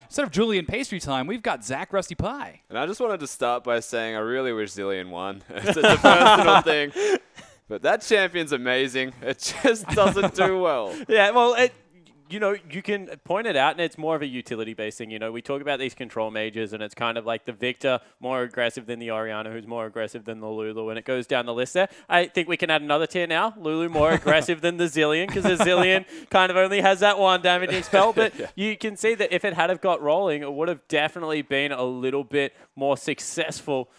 instead of Julian Pastry time, we've got Zach Rusty Pie. And I just wanted to start by saying I really wish Zillion won. It's a personal thing. But that champion's amazing. It just doesn't do well. Yeah, well, you know, you can point it out, and it's more of a utility-based thing. You know, we talk about these control mages, and it's kind of like the Victor more aggressive than the Orianna, who's more aggressive than the Lulu, and it goes down the list there. I think we can add another tier now. Lulu more aggressive than the Zillion, because the Zillion kind of only has that one damaging spell. But you can see that if it had have got rolling, it would have definitely been a little bit more successful,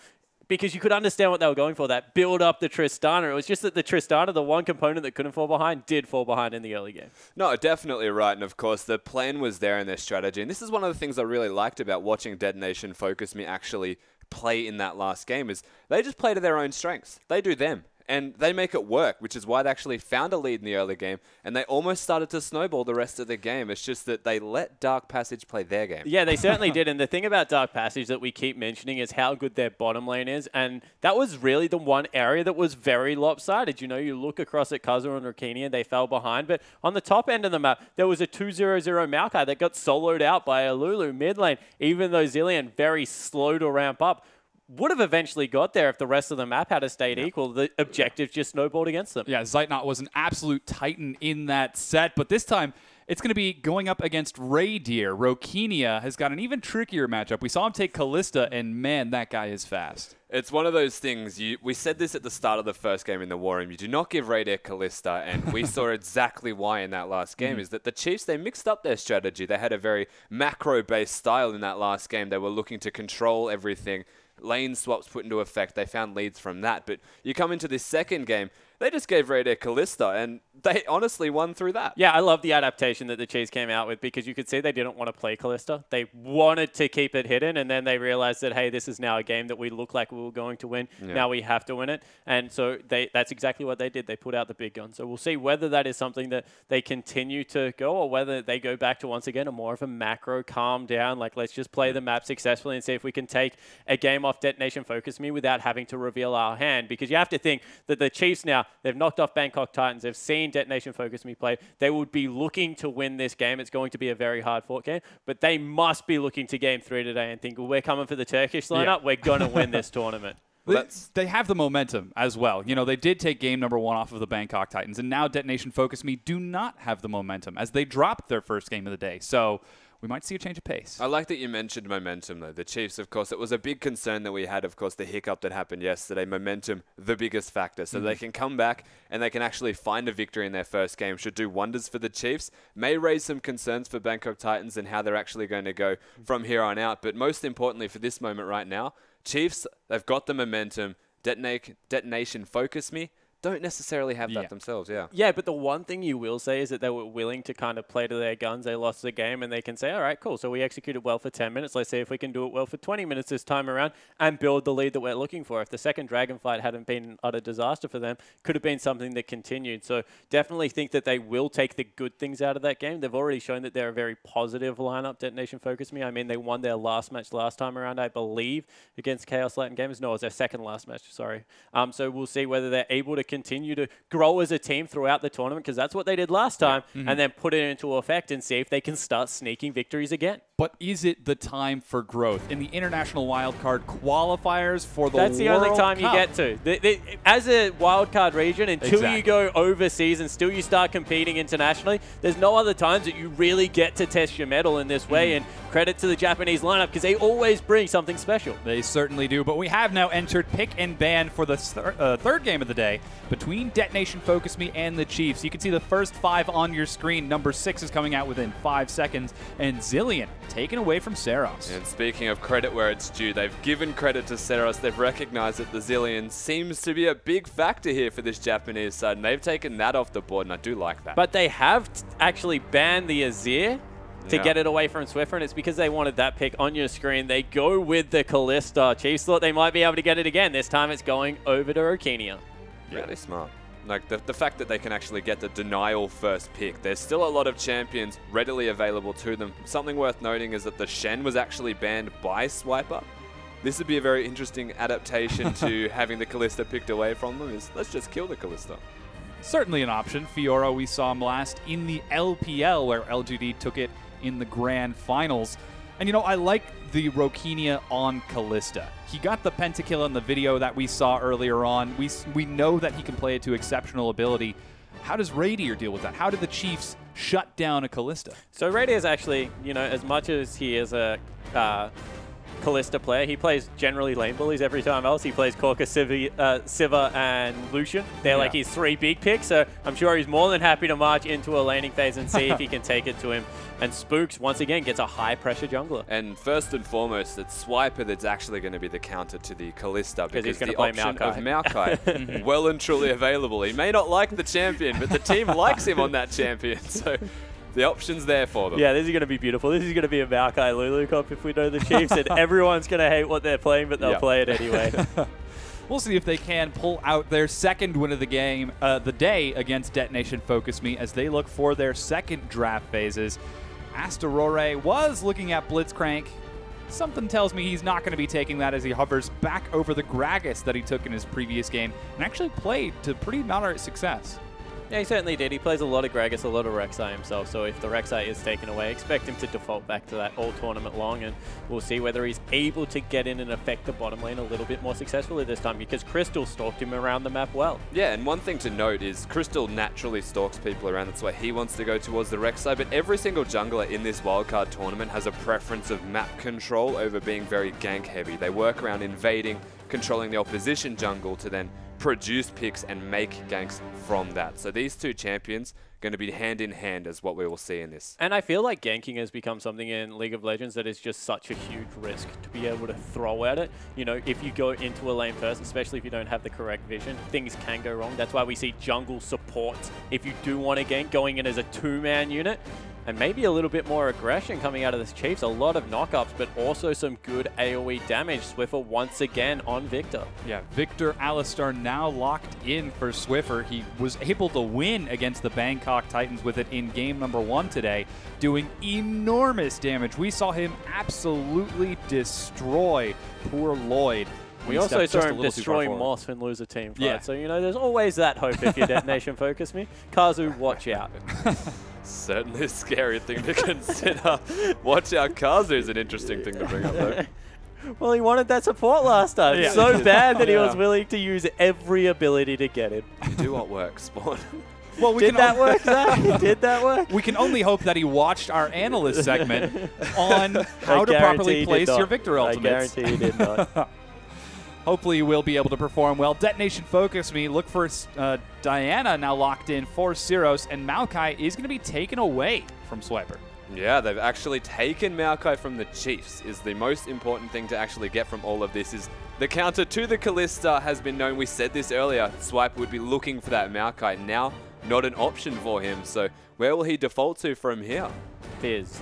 because you could understand what they were going for, that build up the Tristana. It was just that the Tristana, the one component that couldn't fall behind, did fall behind in the early game. No, definitely right. And of course, the plan was there in their strategy. And this is one of the things I really liked about watching Detonation FocusMe actually play in that last game, is they just play to their own strengths. They do them. And they make it work, which is why they actually found a lead in the early game, and they almost started to snowball the rest of the game. It's just that they let Dark Passage play their game. Yeah, they certainly did. And the thing about Dark Passage that we keep mentioning is how good their bottom lane is. And that was really the one area that was very lopsided. You know, you look across at Kazu and Rakenia, they fell behind. But on the top end of the map, there was a 2-0-0 Maokai that got soloed out by a Lulu mid lane, even though Zillion, very slow to ramp up, would have eventually got there if the rest of the map had stayed equal. The objective just snowballed against them. Yeah, Zeitnot was an absolute titan in that set, but this time it's going to be going up against Raydeer. Rokenia has got an even trickier matchup. We saw him take Callista, and man, that guy is fast. It's one of those things, we said this at the start of the first game in the War Room, you do not give Raydeer Callista, and we saw exactly why in that last game, is that the Chiefs, they mixed up their strategy. They had a very macro-based style in that last game. They were looking to control everything. Lane swaps put into effect. They found leads from that. But you come into this second game, they just gave Raydeer Callista, and they honestly won through that. Yeah, I love the adaptation that the Chiefs came out with, because you could see they didn't want to play Callista. They wanted to keep it hidden, and then they realized that, hey, this is now a game that we look like we were going to win. Yeah. Now we have to win it. And so that's exactly what they did. They put out the big gun. So we'll see whether that is something that they continue to go, or whether they go back to, once again, a more of a macro calm down, like let's just play the map successfully and see if we can take a game off Detonation FocusMe without having to reveal our hand. Because you have to think that the Chiefs now, they've knocked off Bangkok Titans. They've seen Detonation FocusMe play. They would be looking to win this game. It's going to be a very hard-fought game, but they must be looking to Game 3 today and think, well, we're coming for the Turkish lineup. Yeah. We're going to win this tournament. Well, they have the momentum as well. You know, they did take game number 1 off of the Bangkok Titans, and now Detonation FocusMe do not have the momentum as they dropped their first game of the day. So we might see a change of pace. I like that you mentioned momentum, though. The Chiefs, of course, it was a big concern that we had, of course, the hiccup that happened yesterday. Momentum, the biggest factor. So they can come back and they can actually find a victory in their first game. Should do wonders for the Chiefs. May raise some concerns for Bangkok Titans and how they're actually going to go from here on out. But most importantly for this moment right now, Chiefs, they've got the momentum. Detonation FocusMe don't necessarily have that themselves, Yeah, but the one thing you will say is that they were willing to kind of play to their guns. They lost the game, and they can say, all right, cool, so we executed well for 10 minutes. Let's see if we can do it well for 20 minutes this time around and build the lead that we're looking for. If the second Dragon fight hadn't been an utter disaster for them, could have been something that continued. So definitely think that they will take the good things out of that game. They've already shown that they're a very positive lineup, Detonation FocusMe. I mean, they won their last match last time around, I believe, against Chaos Latin Gamers. No, it was their second last match, sorry. So we'll see whether they're able to continue to grow as a team throughout the tournament, because that's what they did last time, and then put it into effect and see if they can start sneaking victories again. But is it the time for growth in the international wildcard qualifiers for the That's the World only time Cup? you get to. As a wildcard region, until you go overseas and still you start competing internationally, there's no other times that you really get to test your mettle in this way. And credit to the Japanese lineup, because they always bring something special. They certainly do. But we have now entered pick and ban for the third game of the day between Detonation FocusMe and the Chiefs. You can see the first 5 on your screen. Number 6 is coming out within 5 seconds, and Zillion taken away from Seros. And speaking of credit where it's due, they've given credit to Seros. They've recognized that the Zillion seems to be a big factor here for this Japanese side, and they've taken that off the board, and I do like that. But they have actually banned the Azir to get it away from Swiffer, and it's because they wanted that pick on your screen. They go with the Callista. Chiefs thought they might be able to get it again. This time it's going over to Rokenia. Really smart. Like, the fact that they can actually get the denial first pick. There's still a lot of champions readily available to them. Something worth noting is that the Shen was actually banned by Swiper. This would be a very interesting adaptation to having the Callista picked away from them, is let's just kill the Callista. Certainly an option. Fiora, we saw him last in the LPL, where LGD took it in the grand finals. And, you know, I like the Rokenia on Kalista. He got the pentakill in the video that we saw earlier on. We know that he can play it to exceptional ability. How does Radier deal with that? How did the Chiefs shut down a Kalista? So Radier is actually, you know, as much as he is a Kalista player, he plays generally lane bullies every time else. He plays Korka, Sivir, and Lucian. They're like his 3 big picks, so I'm sure he's more than happy to march into a laning phase and see if he can take it to him. And Spooks, once again, gets a high-pressure jungler. And first and foremost, it's Swiper that's actually going to be the counter to the Kalista, because he's going the to play option Maokai. of Maokai, well and truly available. He may not like the champion, but the team likes him on that champion, so the option's there for them. Yeah, this is going to be beautiful. This is going to be a Maokai Lulu comp if we know the Chiefs, and everyone's going to hate what they're playing, but they'll play it anyway. We'll see if they can pull out their second win of the game, the day against Detonation FocusMe, as they look for their second draft phases. Astorore was looking at Blitzcrank. Something tells me he's not going to be taking that, as he hovers back over the Gragas that he took in his previous game and actually played to pretty moderate success. Yeah, he certainly did. He plays a lot of Gragas, a lot of Rek'Sai himself, so if the Rek'Sai is taken away, expect him to default back to that all tournament long, and we'll see whether he's able to get in and affect the bottom lane a little bit more successfully this time, because Crystal stalked him around the map well. Yeah, and one thing to note is Crystal naturally stalks people around. That's why he wants to go towards the Rek'Sai, but every single jungler in this wildcard tournament has a preference of map control over being very gank heavy. They work around invading, controlling the opposition jungle to then produce picks and make ganks from that. So these two champions going to be hand in hand as what we will see in this. And I feel like ganking has become something in League of Legends that is just such a huge risk to be able to throw at it. You know, if you go into a lane first, especially if you don't have the correct vision, things can go wrong. That's why we see jungle support, if you do want to gank, going in as a 2-man unit. And maybe a little bit more aggression coming out of the Chiefs. A lot of knockups, but also some good AoE damage. Swiffer once again on Victor. Yeah, Victor Alistar now locked in for Swiffer. He was able to win against the Bangkok Titans with it in game number 1 today, doing enormous damage. We saw him absolutely destroy poor Lloyd. We also saw him destroy Moss and lose a team fight. Yeah. So, you know, there's always that hope if you're Detonation FocusMe. Kazu, watch out. Certainly a scary thing to consider. Watch out, Kazu is an interesting thing to bring up, though. Well, he wanted that support last time. Yeah. So bad that he was willing to use every ability to get him. You do what works, Spawn. Well, Did that work, Zach? Did that work? We can only hope that he watched our analyst segment on how to properly place your Victor ultimates. I guarantee he did not. Hopefully you will be able to perform well. Detonation FocusMe. Look for Diana now locked in for Syros, and Maokai is going to be taken away from Swiper. Yeah, they've actually taken Maokai from the Chiefs. Is the most important thing to actually get from all of this is the counter to the Kalista has been known. We said this earlier. Swiper would be looking for that Maokai. Now, not an option for him. So where will he default to from here? Fizz.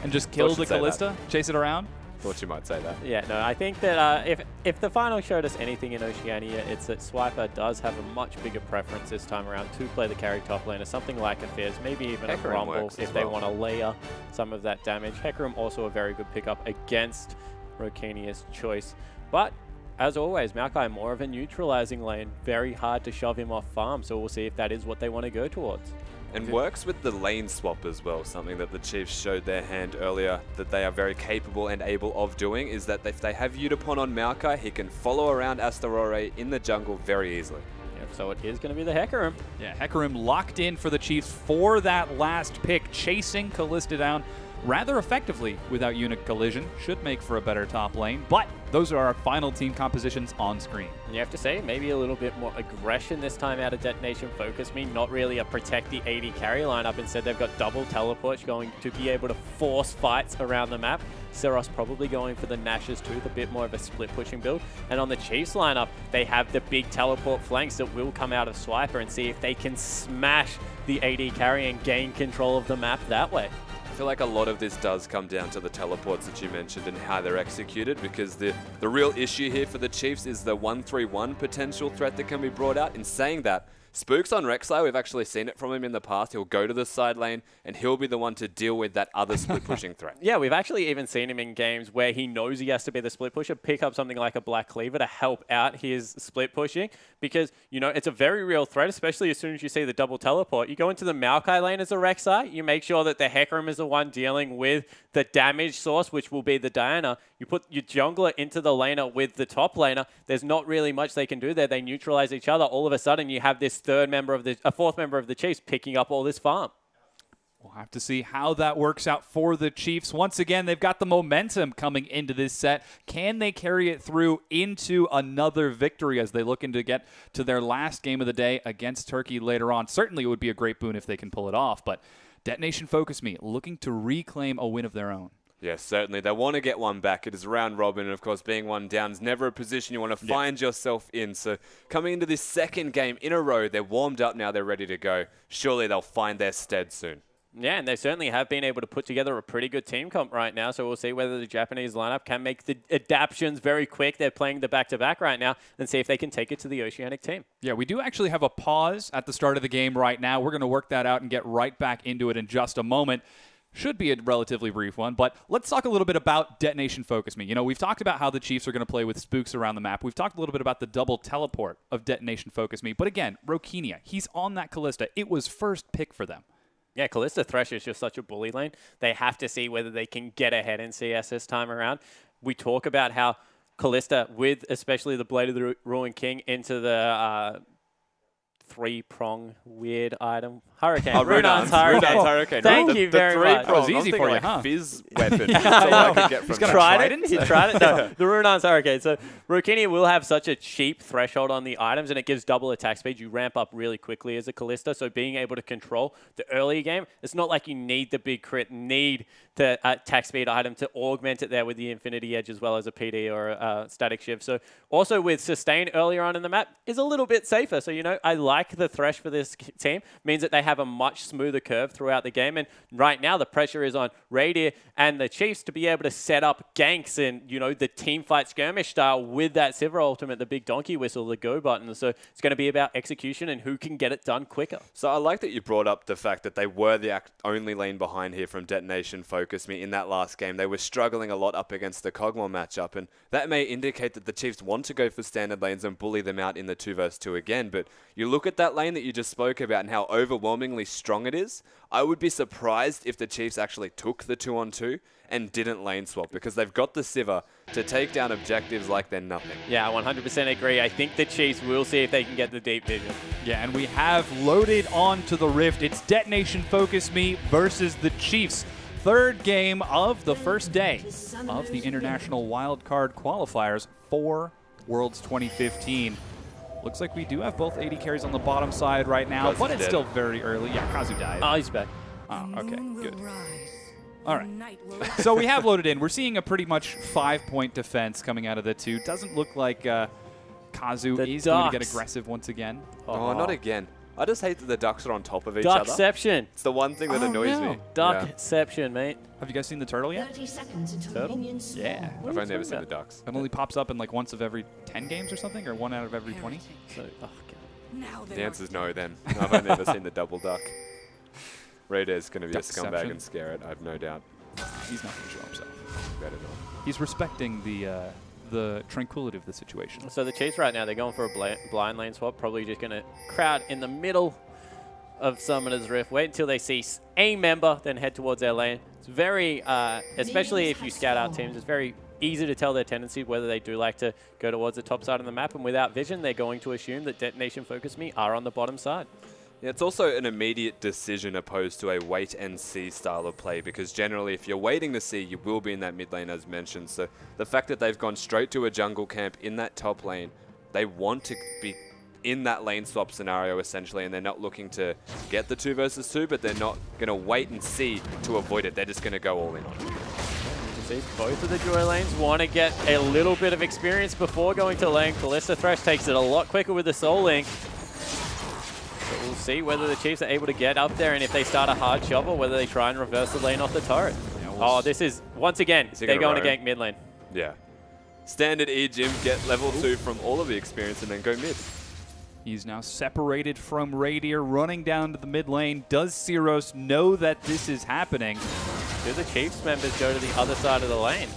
And just kill the Kalista? Chase it around? Thought you might say that. Yeah, no, I think that if the final showed us anything in Oceania, it's that Swiper does have a much bigger preference this time around to play the carry top laner, something like a Fizz, maybe even a Rumble if they want to layer some of that damage. Hecarim also a very good pickup against Rokenia's choice. But as always, Maokai more of a neutralizing lane, very hard to shove him off farm, so we'll see if that is what they want to go towards. And works with the lane swap as well, something that the Chiefs showed their hand earlier that they are very capable and able of doing, is that if they have Yutapon on Maokai, he can follow around Astorore in the jungle very easily. Yep, so it is going to be the Hecarim. Yeah, Hecarim locked in for the Chiefs for that last pick, chasing Kalista down rather effectively without unit collision. Should make for a better top lane, but those are our final team compositions on screen. And you have to say, maybe a little bit more aggression this time out of Detonation FocusMe, not really a protect the AD carry lineup. Instead, they've got double teleports going to be able to force fights around the map. Syros probably going for the Nash's Tooth, a bit more of a split pushing build. And on the Chiefs lineup, they have the big teleport flanks that will come out of Swiper, and see if they can smash the AD carry and gain control of the map that way. I feel like a lot of this does come down to the teleports that you mentioned and how they're executed, because the real issue here for the Chiefs is the 1-3-1 potential threat that can be brought out. In saying that, Spooks on Rek'Sai, we've actually seen it from him in the past. He'll go to the side lane, and he'll be the one to deal with that other split pushing threat. Yeah, we've actually even seen him in games where he knows he has to be the split pusher, pick up something like a Black Cleaver to help out his split pushing, because, you know, it's a very real threat, especially as soon as you see the double teleport. You go into the Maokai lane as a Rek'Sai, you make sure that the Hecarim is the one dealing with the damage source, which will be the Diana. You put your jungler into the laner with the top laner. There's not really much they can do there. They neutralize each other. All of a sudden, you have this fourth member of the Chiefs picking up all this farm. We'll have to see how that works out for the Chiefs. Once again, they've got the momentum coming into this set. Can they carry it through into another victory as they look to get to their last game of the day against Turkey later on? Certainly, it would be a great boon if they can pull it off, but Detonation FocusMe looking to reclaim a win of their own. Yes, certainly. They want to get one back. It is round robin, and of course, being one down is never a position you want to find yourself in. So coming into this second game in a row, they're warmed up now, they're ready to go. Surely they'll find their stead soon. Yeah, and they certainly have been able to put together a pretty good team comp right now, so we'll see whether the Japanese lineup can make the adaptations very quick. They're playing the back-to-back right now, and see if they can take it to the Oceanic team. Yeah, we do actually have a pause at the start of the game right now. We're going to work that out and get right back into it in just a moment. Should be a relatively brief one, but let's talk a little bit about Detonation FocusMe. You know, we've talked about how the Chiefs are going to play with spooks around the map. We've talked a little bit about the double teleport of Detonation FocusMe, but again, Rokinia, he's on that Kalista. It was first pick for them. Yeah, Kalista Thresh is just such a bully lane. They have to see whether they can get ahead in CS this time around. We talk about how Kalista, with especially the Blade of the Ruined King into the three-prong weird item. Hurricane. Oh, Runan's Hurricane. Thank you very much. That was easy for you, like huh? Fizz weapon. That's all I could get from that. Tried it? He tried it? No, the Runan's Hurricane. So Rokinia will have such a cheap threshold on the items, and it gives double attack speed. You ramp up really quickly as a Kalista, so being able to control the early game, it's not like you need the big crit, need the attack speed item to augment it there with the Infinity Edge as well as a PD or a Static Shiv. So also with Sustain earlier on in the map is a little bit safer. So, you know, I like the Thresh for this team. Means that they have a much smoother curve throughout the game. And right now the pressure is on Radier and the Chiefs to be able to set up ganks and, you know, the team fight skirmish style with that Sivir ultimate, the big donkey whistle, the go button. So it's going to be about execution and who can get it done quicker. So I like that you brought up the fact that they were the only lane behind here from Detonation FocusMe in that last game. They were struggling a lot up against the Kog'Maw matchup, and that may indicate that the Chiefs want to go for standard lanes and bully them out in the 2v2 again. But you look at that lane that you just spoke about and how overwhelmingly strong it is. I would be surprised if the Chiefs actually took the 2-on-2 and didn't lane swap, because they've got the Sivir to take down objectives like they're nothing. Yeah, I 100% agree. I think the Chiefs will see if they can get the deep vision. Yeah, and we have loaded onto the Rift. It's Detonation FocusMe versus the Chiefs. Third game of the first day of the International Wildcard Qualifiers for Worlds 2015. Looks like we do have both AD carries on the bottom side right now, but it's still very early. Yeah, Kazu died. Oh, he's back. Oh, okay, good. All right. So we have loaded in. We're seeing a pretty much 5-point defense coming out of the two. Doesn't look like Kazu is going to get aggressive once again. Oh, not again. I just hate that the ducks are on top of each other. Duckception. It's the one thing that annoys me. Duckception, mate. Have you guys seen the turtle yet? 30 seconds until Turtle? minions Yeah. I've only ever seen the ducks. It only pops up in like once of every 10 games or something, or 1 out of every 20. So, oh, God. The answer's no then. I've only ever seen the double duck. Raider's going to be a scumbag and scare it, I have no doubt. He's not going to show himself. Better not. He's respecting the tranquility of the situation. So the Chiefs right now, they're going for a blind lane swap. Probably just going to crowd in the middle of Summoner's Rift. Wait until they see a member, then head towards their lane. It's very, especially if you scout out teams, it's very easy to tell their tendency whether they do like to go towards the top side of the map. And without vision, they're going to assume that Detonation FocusMe are on the bottom side. Yeah, it's also an immediate decision opposed to a wait-and-see style of play, because generally if you're waiting to see, you will be in that mid lane as mentioned. So the fact that they've gone straight to a jungle camp in that top lane, they want to be in that lane swap scenario essentially, and they're not looking to get the 2 versus 2, but they're not going to wait and see to avoid it. They're just going to go all in on it. You see, both of the Joy lanes want to get a little bit of experience before going to lane. Kalista Thresh takes it a lot quicker with the Soul Link. So we'll see whether the Chiefs are able to get up there, and if they start a hard shove, or whether they try and reverse the lane off the turret. Yeah, this is, once again, they're going to gank mid lane. Yeah. Standard E-Gym, get level 2 from all of the experience and then go mid. He's now separated from Radier, running down to the mid lane. Does Syros know that this is happening? Do the Chiefs members go to the other side of the lane?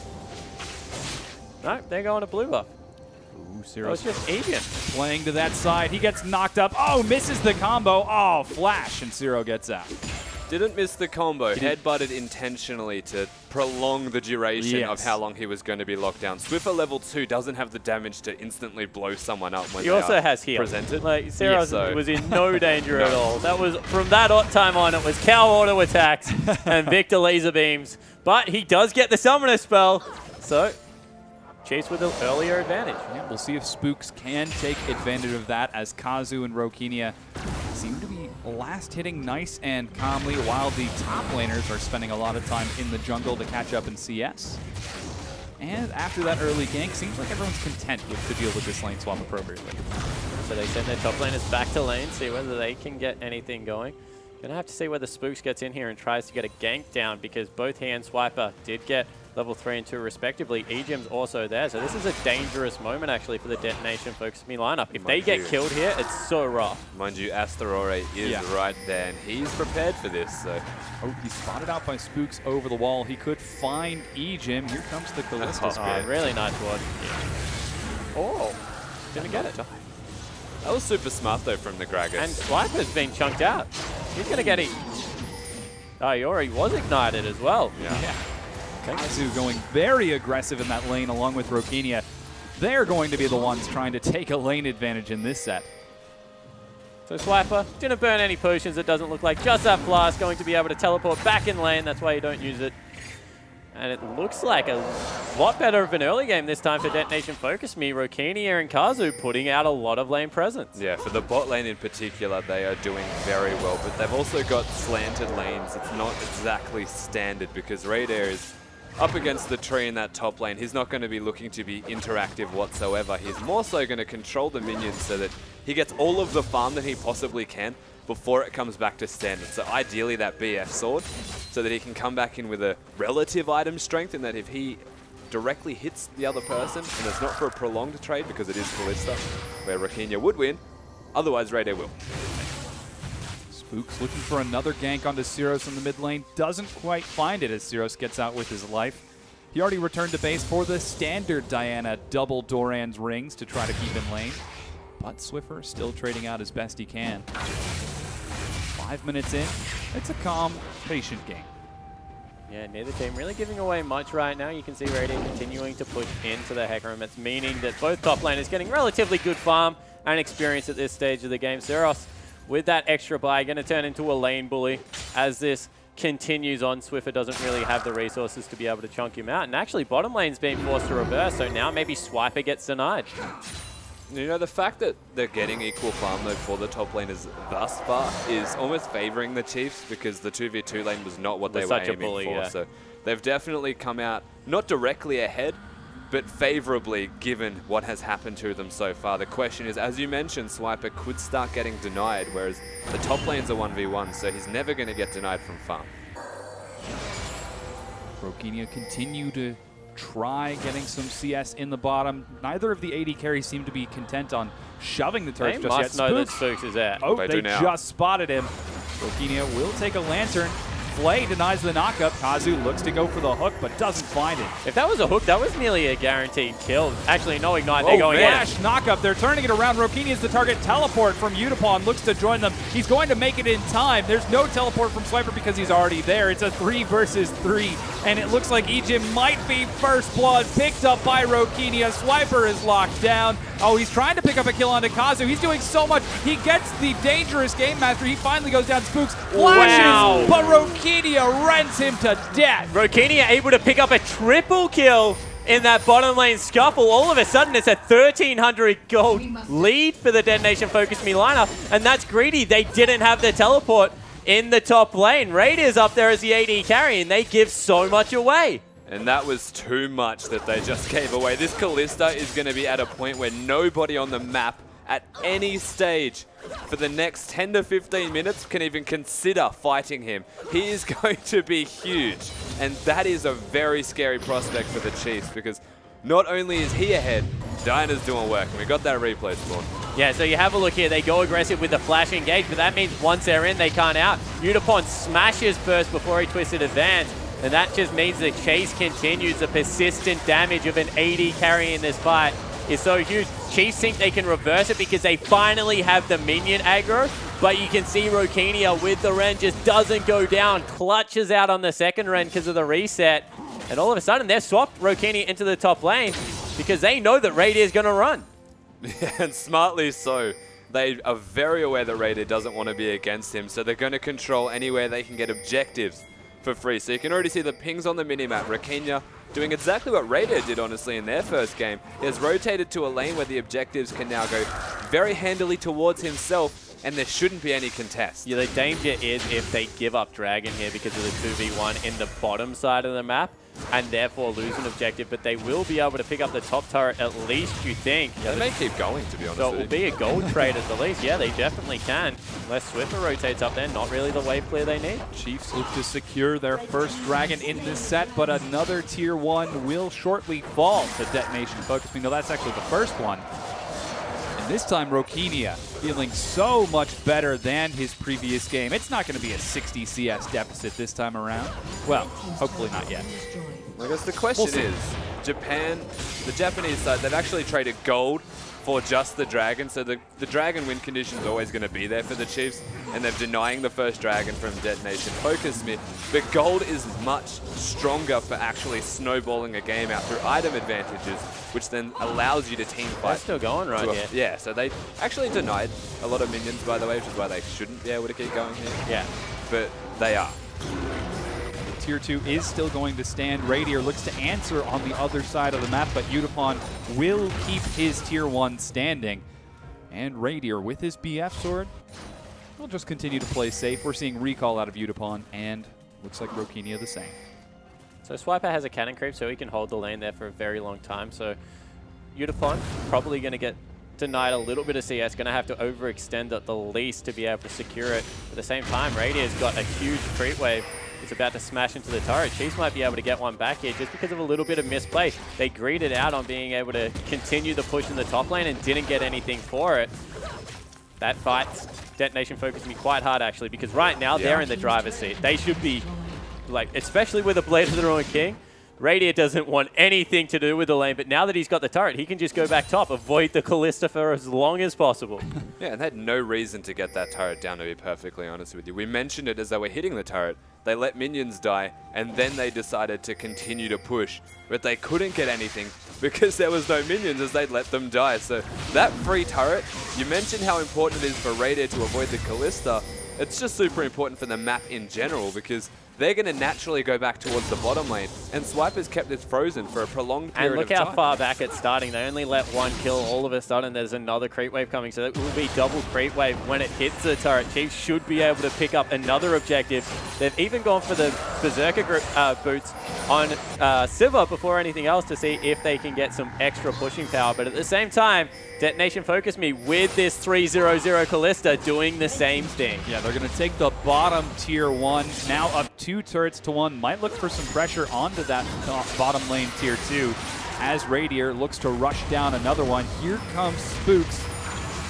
No, they're going to blue buff. Ooh, That Syros was just Avian. playing to that side. He gets knocked up. Oh, misses the combo. Oh, flash, and Syro gets out. Didn't miss the combo. Headbutted intentionally to prolong the duration of how long he was going to be locked down. Swiffer level 2 doesn't have the damage to instantly blow someone up when He they also are has heal. presented. Like, Syros so was in no danger at all. That was, from that time on, it was cow auto attacks and Victor laser beams. But he does get the summoner spell, so Chase with an earlier advantage. Yeah, we'll see if Spooks can take advantage of that, as Kazu and Rokinia seem to be last hitting nice and calmly, while the top laners are spending a lot of time in the jungle to catch up in CS. And after that early gank, seems like everyone's content to deal with this lane swap appropriately. So they send their top laners back to lane, see whether they can get anything going. Gonna have to see whether Spooks gets in here and tries to get a gank down, because both he and Swiper did get level 3 and 2 respectively. Ejim's also there, so this is a dangerous moment actually for the Detonation FocusMe lineup. If they get killed here, it's so rough. Mind you, Asterore is right there, and he's prepared for this. So. Oh, he's spotted out by Spooks over the wall. He could find Ejim. Here comes the Kalista Spirit. Really nice one. Oh, didn't get it. That was super smart though from the Gragas. And Swiper's been chunked out. He's gonna get it. Oh, he already was ignited as well. Yeah. Kazu going very aggressive in that lane along with Rokinia. They're going to be the ones trying to take a lane advantage in this set. So Swiper didn't burn any potions, it doesn't look like. Just that flask, going to be able to teleport back in lane. That's why you don't use it. And it looks like a lot better of an early game this time for Detonation FocusMe. Rokinia and Kazu putting out a lot of lane presence. Yeah, for the bot lane in particular, they are doing very well. But they've also got slanted lanes. It's not exactly standard, because Radair is up against the tree in that top lane. He's not going to be looking to be interactive whatsoever. He's more so going to control the minions so that he gets all of the farm that he possibly can before it comes back to standard. So ideally that BF sword, so that he can come back in with a relative item strength, in that if he directly hits the other person, and it's not for a prolonged trade because it is Kalista, where Rokinia would win, otherwise Radair will. Spooks looking for another gank onto Syros in the mid lane. Doesn't quite find it as Syros gets out with his life. He already returned to base for the standard Diana double Doran's rings to try to keep in lane. But Swiffer still trading out as best he can. 5 minutes in, it's a calm, patient game. Yeah, neither team really giving away much right now. You can see Radiant continuing to push into the Heck Room. It's meaning that both top laners getting relatively good farm and experience at this stage of the game. Syros, with that extra buy, going to turn into a lane bully as this continues on. Swiffer doesn't really have the resources to be able to chunk him out. And actually, bottom lane's being forced to reverse, so now maybe Swiper gets denied. You know, the fact that they're getting equal farm though for the top laners thus far is almost favoring the Chiefs, because the 2v2 lane was not what they were aiming for. So they've definitely come out not directly ahead, but favorably given what has happened to them so far. The question is, as you mentioned, Swiper could start getting denied, whereas the top lane's a 1v1, so he's never going to get denied from farm. Rokinia continue to try getting some CS in the bottom. Neither of the AD carries seem to be content on shoving the turret just yet. They must know that Spooks is there. Oh, they just spotted him. Rokinia will take a lantern. Flay denies the knockup. Kazu looks to go for the hook, but doesn't find it. If that was a hook, that was nearly a guaranteed kill. Actually, no ignite. They're going in. Flash knockup. They're turning it around. Rokinia is the target. Teleport from Utapon looks to join them. He's going to make it in time. There's no teleport from Swiper because he's already there. It's a 3 versus 3, and it looks like Ejim might be first blood. Picked up by Rokinia. Swiper is locked down. Oh, he's trying to pick up a kill onto Kazu. He's doing so much. He gets the dangerous Game Master. He finally goes down. Spooks flashes, but Rokinia rends him to death. Rokinia able to pick up a triple kill in that bottom lane scuffle. All of a sudden, it's a 1,300 gold lead for the Detonation FocusMe lineup, and that's greedy. They didn't have the teleport in the top lane. Raiders up there as the AD carry, and they give so much away. And that was too much that they just gave away. This Kalista is going to be at a point where nobody on the map at any stage for the next 10 to 15 minutes can even consider fighting him. He is going to be huge. And that is a very scary prospect for the Chiefs, because not only is he ahead, Diana's doing work. And we got that replay spawn. Yeah, so you have a look here. They go aggressive with the flash engage, but that means once they're in, they can't out. Udapon smashes first before he twisted advance, and that just means the chase continues. The persistent damage of an AD carry in this fight is so huge. Chiefs think they can reverse it because they finally have the minion aggro, but you can see Rokenia with the Ren just doesn't go down, clutches out on the second Ren because of the reset, and all of a sudden they've swapped Rokenia into the top lane because they know that Radier is going to run. Yeah, and smartly so. They are very aware that Radier doesn't want to be against him, so they're going to control anywhere they can get objectives for free. So you can already see the pings on the minimap. Rokenia doing exactly what Radier did, honestly, in their first game. He has rotated to a lane where the objectives can now go very handily towards himself, and there shouldn't be any contest. Yeah, the danger is if they give up Dragon here because of the 2v1 in the bottom side of the map, and therefore lose an objective, but they will be able to pick up the top turret at least, you think. Yeah, they may keep going, to be honest. So it will be a gold trade at the least. Yeah, they definitely can. Unless Swiffer rotates up there, not really the wave clear they need. Chiefs look to secure their first Dragon in this set, but another Tier 1 will shortly fall to Detonation FocusMe. No, that's actually the first one. And this time, Rokenia feeling so much better than his previous game. It's not going to be a 60 CS deficit this time around. Well, hopefully not yet. I guess the question is, Japan, the Japanese side, they've actually traded gold for just the Dragon, so the Dragon win condition is always going to be there for the Chiefs, and they're denying the first Dragon from Detonation FocusMe. But gold is much stronger for actually snowballing a game out through item advantages, which then allows you to team fight. They're still going right here. Yeah, so they actually denied a lot of minions, by the way, which is why they shouldn't be able to keep going here. Yeah. But they are. Tier 2 is still going to stand. Radier looks to answer on the other side of the map, but Udapon will keep his Tier 1 standing. And Radier, with his BF sword, will just continue to play safe. We're seeing recall out of Udapon, and looks like Rokenia the same. So Swiper has a cannon creep, so he can hold the lane there for a very long time. So Udapon probably going to get denied a little bit of CS, going to have to overextend at the least to be able to secure it. At the same time, Radier's got a huge creep wave. It's about to smash into the turret. Chiefs might be able to get one back here just because of a little bit of misplay. They greeded out on being able to continue the push in the top lane and didn't get anything for it. That fights Detonation FocusMe quite hard, actually, because right now they're in the driver's seat. They should be, like, especially with a Blade of the Ruined King, Radier doesn't want anything to do with the lane, but now that he's got the turret, he can just go back top, avoid the Kalista for as long as possible. Yeah, and they had no reason to get that turret down, to be perfectly honest with you. We mentioned it as they were hitting the turret. They let minions die, and then they decided to continue to push. But they couldn't get anything because there was no minions as they'd let them die. So that free turret, you mentioned how important it is for Radier to avoid the Kalista. It's just super important for the map in general because they're going to naturally go back towards the bottom lane. And Swiper's kept this frozen for a prolonged period of time. And look how far back it's starting. They only let one kill. All of a sudden, there's another creep wave coming. So that will be double creep wave when it hits the turret. Chiefs should be able to pick up another objective. They've even gone for the Berserker boots on Sivir before anything else to see if they can get some extra pushing power. But at the same time, Detonation FocusMe with this 3-0-0 Kalista doing the same thing. Yeah, they're going to take the bottom Tier 1, now up 2 turrets to 1. Might look for some pressure onto that bottom lane Tier 2 as Radier looks to rush down another one. Here comes Spooks.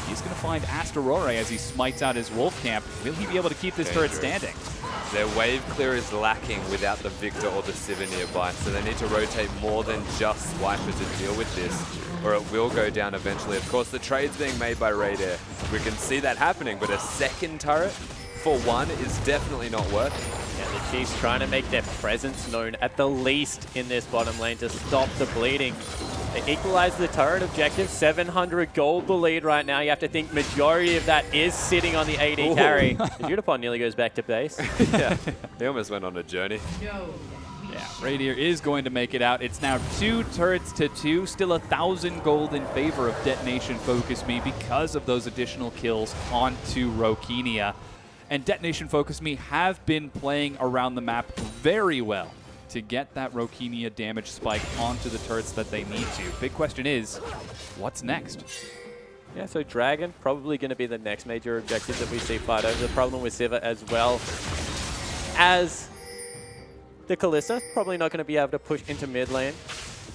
He's going to find Asterore as he smites out his Wolf Camp. Will he be able to keep this turret standing? Their wave clear is lacking without the Victor or the Sivir nearby, so they need to rotate more than just Swiper to deal with this, or it will go down eventually. Of course, the trade's being made by Radier. We can see that happening, but a second turret for one is definitely not working. Yeah, the Chiefs trying to make their presence known at the least in this bottom lane to stop the bleeding. They equalize the turret objective, 700 gold the lead right now. You have to think majority of that is sitting on the AD carry. Udapon nearly goes back to base. Yeah, he almost went on a journey. Yeah, Radier is going to make it out. It's now 2 turrets to 2, still 1,000 gold in favor of Detonation FocusMe because of those additional kills onto Rokenia. And Detonation FocusMe have been playing around the map very well to get that Rokenia damage spike onto the turrets that they need to. Big question is, what's next? Yeah, so Dragon probably going to be the next major objective that we see fight over. The problem with Sivir as well as the Kalista, probably not going to be able to push into mid lane.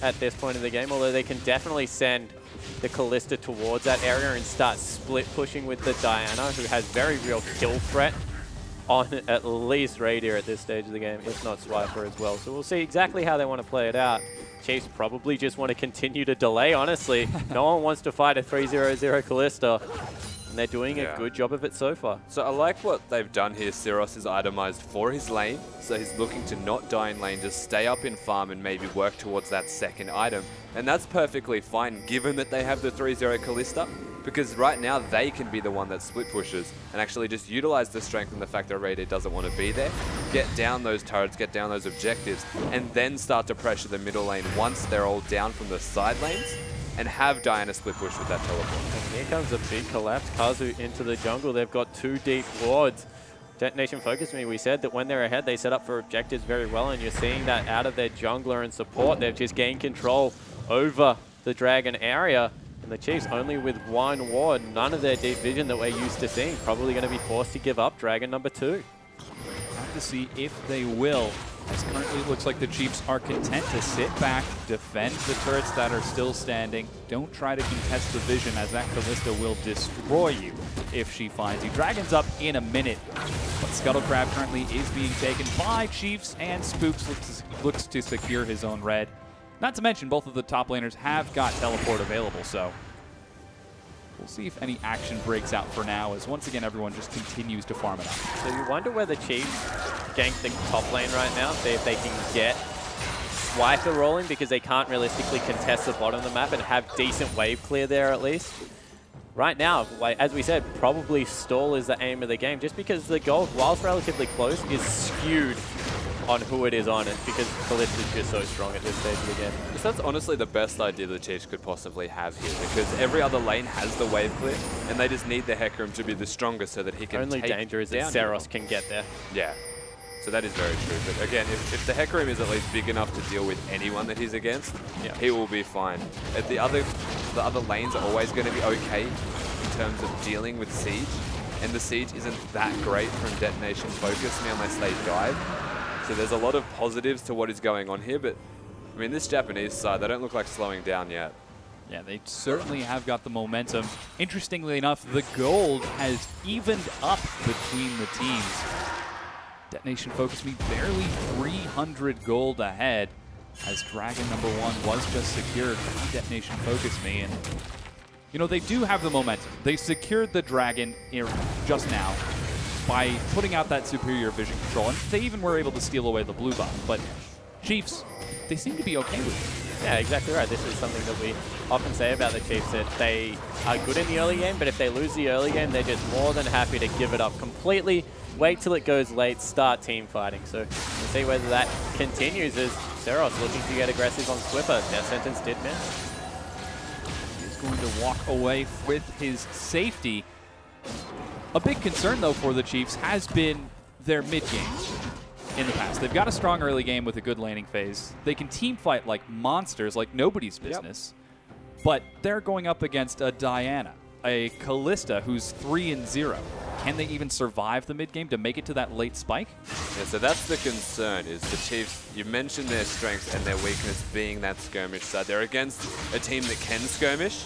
at this point in the game, although they can definitely send the Kalista towards that area and start split pushing with the Diana, who has very real kill threat on at least Radier at this stage of the game, if not Swiper as well. So we'll see exactly how they want to play it out. Chiefs probably just want to continue to delay, honestly. No one wants to fight a 3-0-0 Kalista, and they're doing a good job of it so far. So I like what they've done here. Syros is itemized for his lane, so he's looking to not die in lane, just stay up in farm and maybe work towards that second item. And that's perfectly fine, given that they have the 3-0 Kalista, because right now they can be the one that split pushes and actually just utilize the strength and the fact that Radier doesn't want to be there, get down those turrets, get down those objectives, and then start to pressure the middle lane once they're all down from the side lanes, and have Diana split push with that teleport. And here comes a big collapse. Kazu into the jungle. They've got 2 deep wards. Detonation FocusMe, we said that when they're ahead, they set up for objectives very well, and you're seeing that out of their jungler and support. They've just gained control over the Dragon area. And the Chiefs only with 1 ward, none of their deep vision that we're used to seeing. Probably going to be forced to give up Dragon number 2. Have to see if they will, as currently it looks like the Chiefs are content to sit back, defend the turrets that are still standing. Don't try to contest the vision, as that Kalista will destroy you if she finds you. Dragon's up in a minute, but Scuttlecrab currently is being taken by Chiefs, and Spooks looks to secure his own red. Not to mention, both of the top laners have got teleport available, so we'll see if any action breaks out for now, as once again, everyone just continues to farm it up. So you wonder where the Chiefs gank the top lane right now, see if they can get Swiper rolling, because they can't realistically contest the bottom of the map and have decent wave clear there at least. Right now, like, as we said, probably stall is the aim of the game, just because the gold, whilst relatively close, is skewed on who it is on it, because Kalista's just so strong at this stage of the game. So that's honestly the best idea the Chiefs could possibly have here, because every other lane has the wave clear, and they just need the Hecarim to be the strongest so that he can Only danger is that Syros can get there. Yeah. So that is very true. But again, if the Hecarim is at least big enough to deal with anyone that he's against, he will be fine. The other lanes are always going to be okay in terms of dealing with Siege, and the Siege isn't that great from Detonation FocusMe unless they dive. So there's a lot of positives to what is going on here, but I mean, this Japanese side, they don't look like slowing down yet. Yeah, they certainly have got the momentum. Interestingly enough, the gold has evened up between the teams. Detonation FocusMe barely 300 gold ahead, as Dragon number 1 was just secured by Detonation FocusMe. And, you know, they do have the momentum. They secured the Dragon just now by putting out that superior vision control, and they even were able to steal away the blue buff. But Chiefs, they seem to be okay with it. Yeah, exactly right. This is something that we often say about the Chiefs, that they are good in the early game, but if they lose the early game, they're just more than happy to give it up completely, wait till it goes late, start team fighting. So we'll see whether that continues, as Syros looking to get aggressive on Swiffer. Death sentence did miss. He's going to walk away with his safety. A big concern, though, for the Chiefs has been their mid-game in the past. They've got a strong early game with a good laning phase. They can team fight like monsters, like nobody's business. But they're going up against a Diana, a Kalista who's 3-0. Can they even survive the mid-game to make it to that late spike? Yeah, so that's the concern, is the Chiefs, you mentioned their strengths and their weakness being that skirmish side. They're against a team that can skirmish.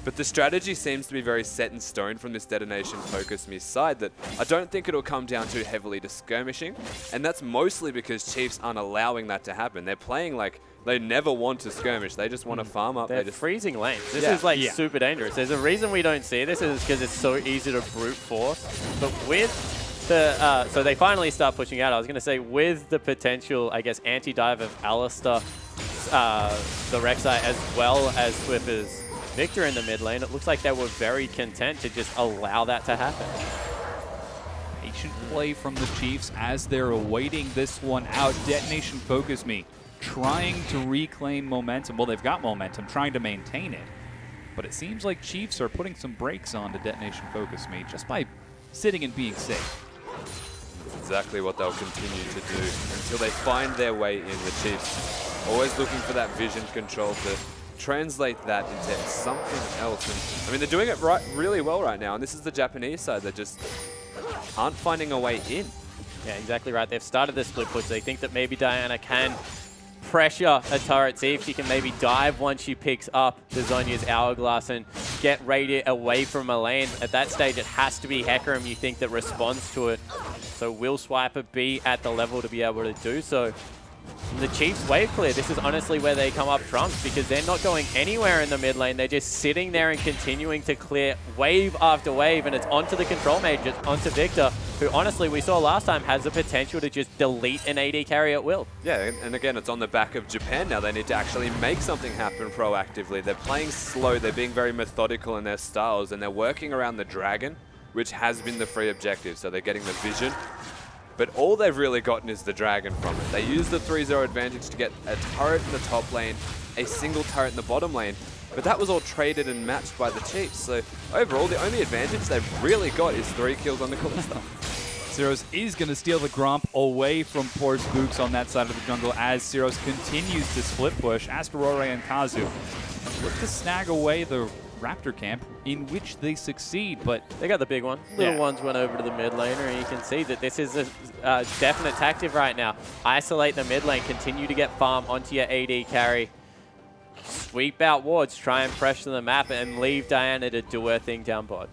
But the strategy seems to be very set in stone from this Detonation FocusMe side, that I don't think it'll come down too heavily to skirmishing. And that's mostly because Chiefs aren't allowing that to happen. They're playing like they never want to skirmish. They just want to farm up. They're just freezing lanes. This is like super dangerous. There's a reason we don't see this, is because it's so easy to brute force. But with the, so they finally start pushing out. I was going to say, with the potential, I guess, anti-dive of Alistair, the Rek'Sai, as well as Swiffer's Victor in the mid lane, it looks like they were very content to just allow that to happen. Patient play from the Chiefs as they're awaiting this one out. Detonation FocusMe trying to reclaim momentum. Well, they've got momentum, trying to maintain it. But it seems like Chiefs are putting some brakes on to Detonation FocusMe just by sitting and being safe. That's exactly what they'll continue to do until they find their way in. The Chiefs always looking for that vision control to translate that into something else. And I mean, they're doing it really well right now, and this is the Japanese side that just aren't finding a way in. Yeah, exactly right. They've started the split push. They think that maybe Diana can pressure a turret, see if she can maybe dive once she picks up the Zhonya's Hourglass and get Radiant away from a lane. At that stage, it has to be Hecarim, you think, that responds to it. So will Swiper be at the level to be able to do so? The Chiefs wave clear, this is honestly where they come up trumps because they're not going anywhere in the mid lane. They're just sitting there and continuing to clear wave after wave, and it's onto the control mage, it's onto Victor, who honestly we saw last time has the potential to just delete an AD carry at will. Yeah, and again, it's on the back of Japan now. They need to actually make something happen proactively. They're playing slow, they're being very methodical in their styles, and they're working around the dragon, which has been the free objective. So they're getting the vision. But all they've really gotten is the dragon from it. They use the 3-0 advantage to get a turret in the top lane, a single turret in the bottom lane, but that was all traded and matched by the Chiefs. So overall, the only advantage they've really got is 3 kills on the Kalista. Syros is going to steal the Gromp away from poor Spooks on that side of the jungle as Syros continues to split push. Asterore and Kazu look to snag away the Raptor camp, in which they succeed, but they got the big one. Little ones went over to the mid laner, and you can see that this is a definite tactic right now. Isolate the mid lane, continue to get farm onto your AD carry, sweep out wards, try and pressure the map, and leave Diana to do her thing down bot.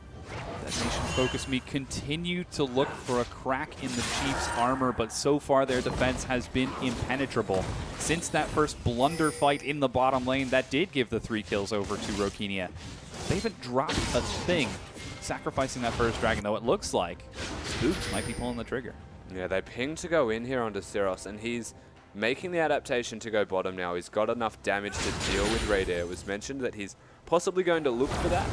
DetonatioN FocusMe continue to look for a crack in the Chiefs' armor, but so far their defense has been impenetrable. Since that first blunder fight in the bottom lane, that did give the 3 kills over to Rokinia. They haven't dropped a thing, sacrificing that first dragon, though it looks like Spooks might be pulling the trigger. Yeah, they pinged to go in here onto Syros, and he's making the adaptation to go bottom now. He's got enough damage to deal with Radiant. It was mentioned that he's possibly going to look for that.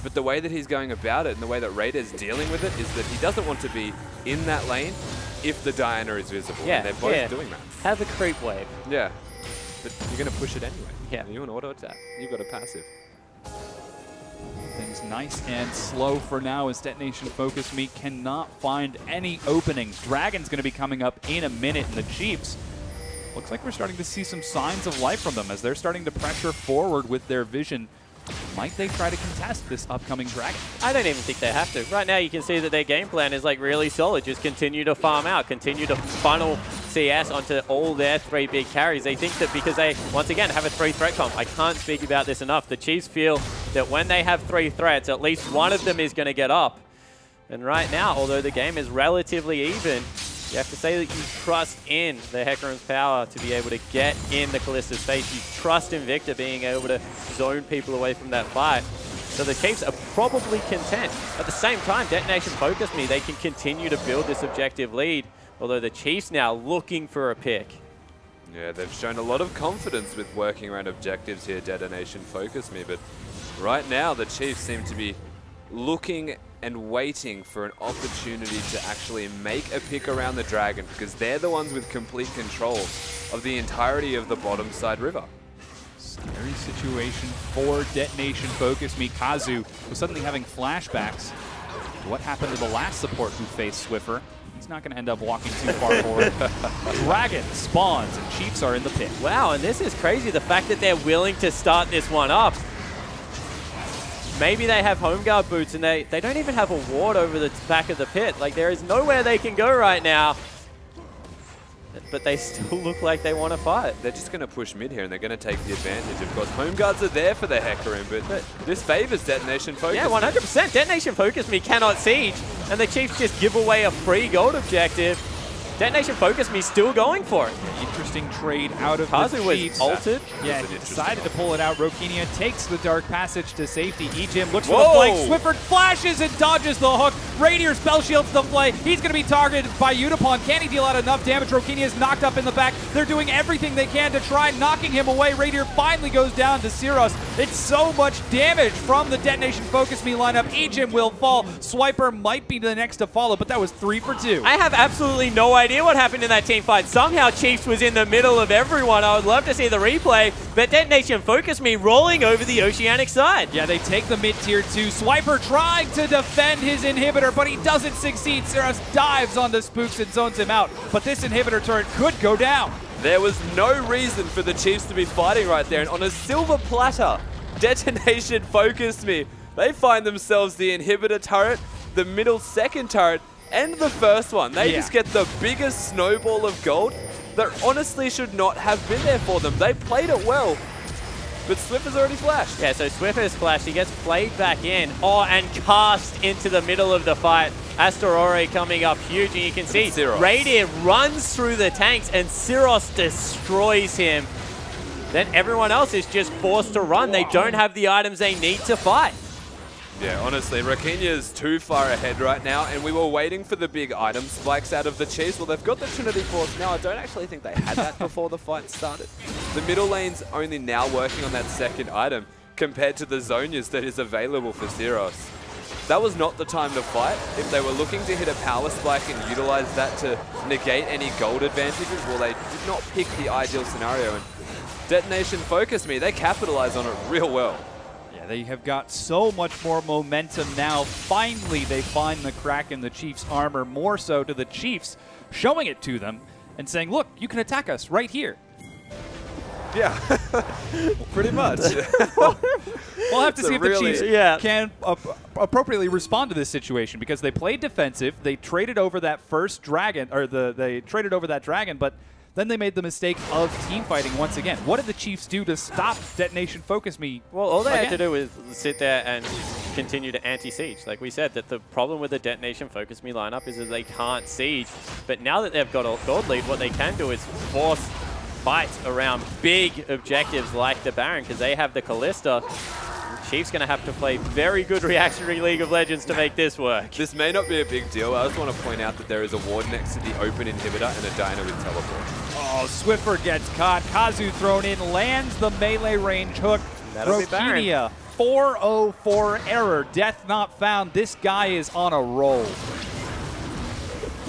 But the way that he's going about it and the way that Raider's dealing with it is that he doesn't want to be in that lane if the Diana is visible. Yeah, and they're both doing that. Have a creep wave. Yeah. But you're going to push it anyway. Yeah. You want to auto attack. You've got a passive. Things nice and slow for now as DetonatioN FocusMe cannot find any openings. Dragon's going to be coming up in a minute, and the Chiefs, looks like we're starting to see some signs of life from them as they're starting to pressure forward with their vision. Might they try to contest this upcoming dragon? I don't even think they have to. Right now you can see that their game plan is like really solid. Just continue to farm out, continue to funnel CS onto all their 3 big carries. They think that because they, once again, have a 3 threat comp. I can't speak about this enough. The Chiefs feel that when they have 3 threats, at least one of them is going to get up. And right now, although the game is relatively even, you have to say that you trust in the Hecarim's power to be able to get in the Kalista's face. You trust in Victor being able to zone people away from that fight. So the Chiefs are probably content. At the same time, DetonatioN FocusMe, they can continue to build this objective lead, although the Chiefs now looking for a pick. Yeah, they've shown a lot of confidence with working around objectives here, DetonatioN FocusMe, but right now the Chiefs seem to be looking and waiting for an opportunity to actually make a pick around the dragon, because they're the ones with complete control of the entirety of the bottom side river. Scary situation for DetonatioN FocusMe. Kazu was suddenly having flashbacks to what happened to the last support who faced Swiffer. He's not going to end up walking too far forward. Dragon spawns and Chiefs are in the pit. Wow, and this is crazy. The fact that they're willing to start this one up. Maybe they have home guard boots and they don't even have a ward over the back of the pit. Like, there is nowhere they can go right now. But they still look like they want to fight. They're just going to push mid here and they're going to take the advantage. Of course, home guards are there for the Hecarim, but this favors DetonatioN FocusMe. Yeah, 100%. DetonatioN FocusMe cannot siege, and the Chiefs just give away a free gold objective. DetonatioN FocusMe still going for it. Interesting trade out of Kazu the Chiefs. was ulted. Yeah, he decided to pull it out. Rokinia takes the dark passage to safety. Ejim looks for the flank. Swifford flashes and dodges the hook. Radier spell shields the play. He's going to be targeted by Unipon. Can he deal out enough damage? Rokinia is knocked up in the back. They're doing everything they can to try knocking him away. Radier finally goes down to Syros. It's so much damage from the DetonatioN FocusMe lineup. Ejim will fall. Swiper might be the next to follow, but that was 3 for 2. I have absolutely no idea what happened in that team fight. Somehow Chiefs was in the middle of everyone. I would love to see the replay, but DetonatioN FocusMe rolling over the Oceanic side. Yeah, they take the mid-tier 2. Swiper trying to defend his inhibitor, but he doesn't succeed. Syros dives onto Spooks and zones him out, but this inhibitor turret could go down. There was no reason for the Chiefs to be fighting right there, and on a silver platter, DetonatioN FocusMe, they find themselves the inhibitor turret, the middle second turret, and the first one. They just get the biggest snowball of gold. that honestly should not have been there for them. They played it well, but Swift has already flashed. Yeah, so Swift has flashed. He gets played back in. Oh, and cast into the middle of the fight. Asterore coming up huge, and you can see Radier runs through the tanks, and Syros destroys him. Then everyone else is just forced to run. They don't have the items they need to fight. Yeah, honestly, Rakinya's too far ahead right now, and we were waiting for the big item spikes out of the Chiefs. Well, they've got the Trinity Force now. I don't actually think they had that before the fight started. The middle lane's only now working on that second item compared to the Zonias that is available for Syros. That was not the time to fight. If they were looking to hit a power spike and utilize that to negate any gold advantages, well, they did not pick the ideal scenario. And Detonation FocusMe, they capitalize on it real well. They have got so much more momentum now. Finally, they find the crack in the Chiefs' armor, more so to the Chiefs, showing it to them and saying, look, you can attack us right here. Yeah, pretty much. We'll have to see if the Chiefs can appropriately respond to this situation, because they played defensive. They traded over that first dragon, or they traded over that dragon, but then they made the mistake of team fighting once again. What did the Chiefs do to stop Detonation FocusMe? Well, all they had to do was sit there and continue to anti-siege. Like we said, that the problem with the Detonation FocusMe lineup is that they can't siege. But now that they've got a gold lead, what they can do is force fights around big objectives like the Baron, because they have the Callista. Chiefs going to have to play very good reactionary League of Legends to make this work. This may not be a big deal. I just want to point out that there is a ward next to the open inhibitor and a Dyna with teleport. Oh, Swiffer gets caught. Kazu thrown in, lands the melee range hook. That'll be Baron. 404 error. Death not found. This guy is on a roll.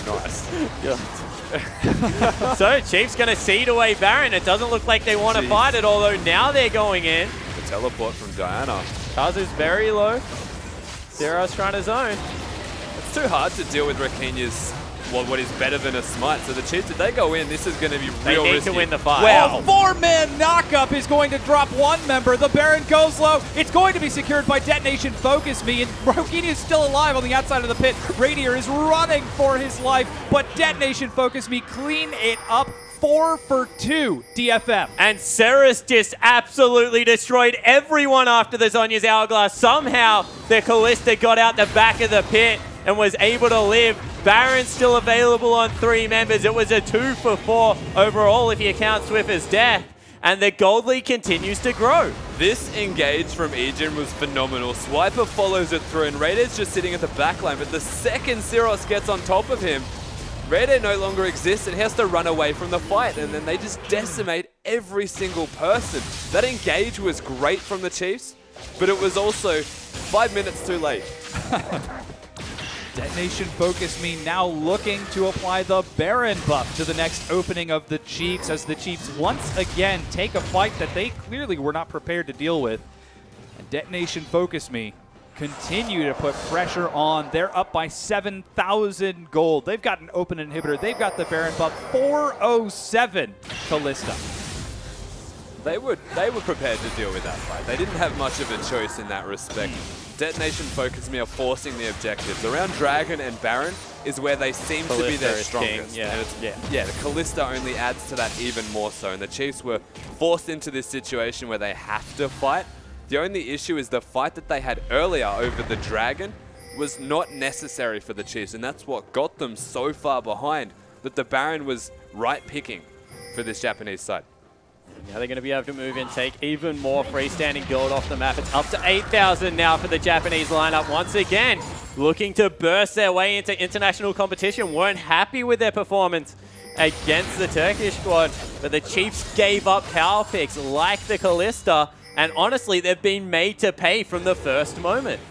Nice. So Chiefs going to cede away Baron. It doesn't look like they want to fight it, although now they're going in. Teleport from Diana. Kazu's very low. Zero's trying to zone. It's too hard to deal with Rakinya's, well, what is better than a smite. So the Chiefs, if they go in, this is going to be real risky. They need to win the fight. Wow. Four-man knockup is going to drop one member. The Baron goes low. It's going to be secured by Detonation FocusMe, and Rakinya is still alive on the outside of the pit. Radier is running for his life, but Detonation FocusMe clean it up. 4 for 2 DFM. And Ceres just absolutely destroyed everyone after the Zhonya's Hourglass. Somehow the Callista got out the back of the pit and was able to live. Baron still available on 3 members. It was a 2 for 4 overall if you count Swiffer's death. And the gold lead continues to grow. This engage from Ejin was phenomenal. Swiper follows it through, and Raiders just sitting at the back line. But the second Syros gets on top of him, Raider no longer exists and he has to run away from the fight, and then they just decimate every single person. That engage was great from the Chiefs, but it was also 5 minutes too late. Detonation FocusMe now looking to apply the Baron buff to the next opening of the Chiefs, as the Chiefs once again take a fight that they clearly were not prepared to deal with. And Detonation FocusMe continue to put pressure on. They're up by 7,000 gold. They've got an open inhibitor. They've got the Baron buff. 407 Callista. They were prepared to deal with that fight. They didn't have much of a choice in that respect. Detonation FocusMe are forcing the objectives. Around Dragon and Baron is where they seem to be their strongest. Yeah. Yeah, the Callista only adds to that even more so. And the Chiefs were forced into this situation where they have to fight. The only issue is the fight that they had earlier over the Dragon was not necessary for the Chiefs, and that's what got them so far behind, that the Baron was right picking for this Japanese side. Now they're going to be able to move in, take even more freestanding gold off the map. It's up to 8,000 now for the Japanese lineup. Once again, looking to burst their way into international competition. Weren't happy with their performance against the Turkish squad, but the Chiefs gave up power picks like the Callista. And honestly, they've been made to pay from the first moment.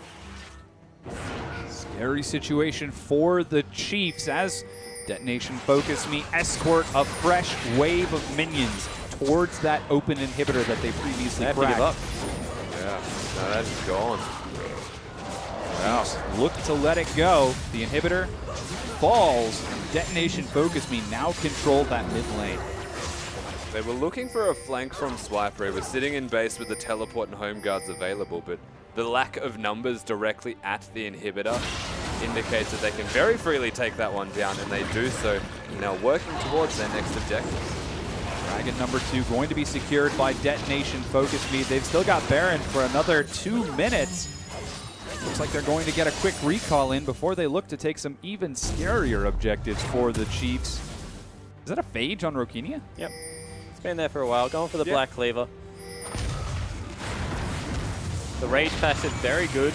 Scary situation for the Chiefs as Detonation FocusMe escort a fresh wave of minions towards that open inhibitor that they previously cracked. Give up. Yeah, no, that's gone. Wow. Look to let it go. The inhibitor falls. Detonation FocusMe now control that mid lane. They were looking for a flank from Swiper. He was sitting in base with the teleport and home guards available, but the lack of numbers directly at the inhibitor indicates that they can very freely take that one down, and they do so. Now working towards their next objective. Dragon number 2 going to be secured by Detonation FocusMe. They've still got Baron for another 2 minutes. Looks like they're going to get a quick recall in before they look to take some even scarier objectives for the Chiefs. Is that a Phage on Rokinia? Yep. It's been there for a while. Going for the Black Cleaver. The Rage Pass is very good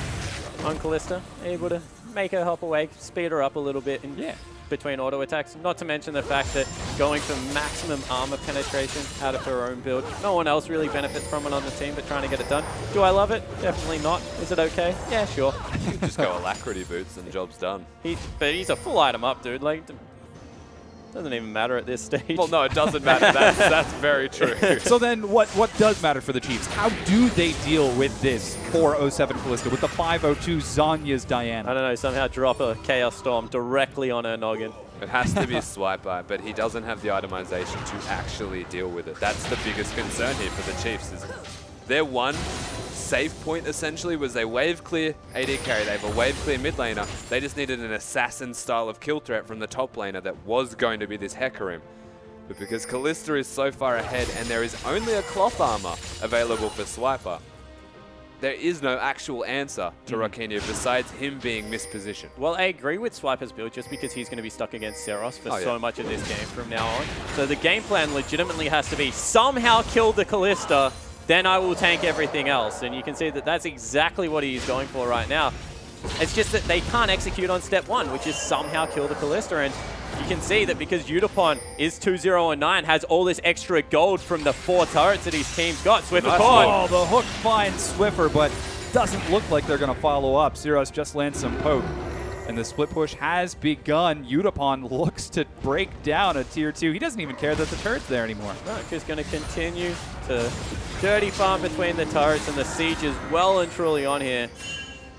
on Kalista. Able to make her hop away, speed her up a little bit in between auto attacks. Not to mention the fact that going for maximum armor penetration out of her own build. No one else really benefits from it on the team, but trying to get it done. Do I love it? Definitely not. Is it okay? Yeah, sure. You just go Alacrity boots and job's done. But he's a full item up, dude. Like, doesn't even matter at this stage. Well, no, it doesn't matter. That's very true. So then what does matter for the Chiefs? How do they deal with this 407 Kalista with the 502 Zanya's Diana? I don't know, somehow drop a Chaos Storm directly on her noggin. It has to be Swiper, but he doesn't have the itemization to actually deal with it. That's the biggest concern here for the Chiefs. Is their one save point essentially was they wave clear AD carry. They have a wave clear mid laner. They just needed an assassin style of kill threat from the top laner that was going to be this Hecarim. But because Kalista is so far ahead and there is only a cloth armor available for Swiper, there is no actual answer to Rokinia besides him being mispositioned. Well, I agree with Swiper's build just because he's going to be stuck against Seros for so much of this game from now on. So the game plan legitimately has to be somehow kill the Kalista, then I will tank everything else. And you can see that that's exactly what he's going for right now. It's just that they can't execute on step 1, which is somehow kill the Kalista. And you can see that because Udapon is 2-0-9, has all this extra gold from the 4 turrets that his team's got. Swiffer caught. Oh, the hook finds Swiffer, but doesn't look like they're going to follow up. Seros just lands some poke. And the split push has begun. Udapon looks to break down a tier 2. He doesn't even care that the turret's there anymore. No, just going to continue to dirty farm between the turrets, and the siege is well and truly on here.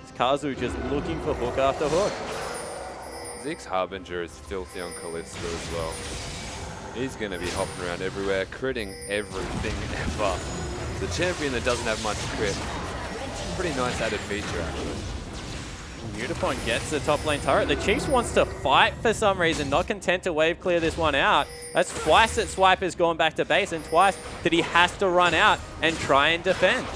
It's Kazu just looking for hook after hook. Zeke's Harbinger is filthy on Kalista as well. He's going to be hopping around everywhere, critting everything ever. The champion that doesn't have much crit. Pretty nice added feature, actually. Udapon gets the top lane turret. The Chiefs wants to fight for some reason, not content to wave clear this one out. That's twice that Swiper's gone back to base and twice that he has to run out and try and defend.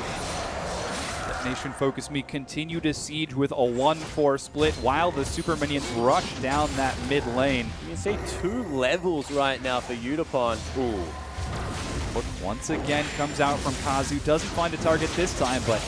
Detonation FocusMe continue to siege with a 1-4 split while the super minions rush down that mid lane. You can see 2 levels right now for Udapon. Ooh. Hook once again comes out from Kazu. Doesn't find a target this time, but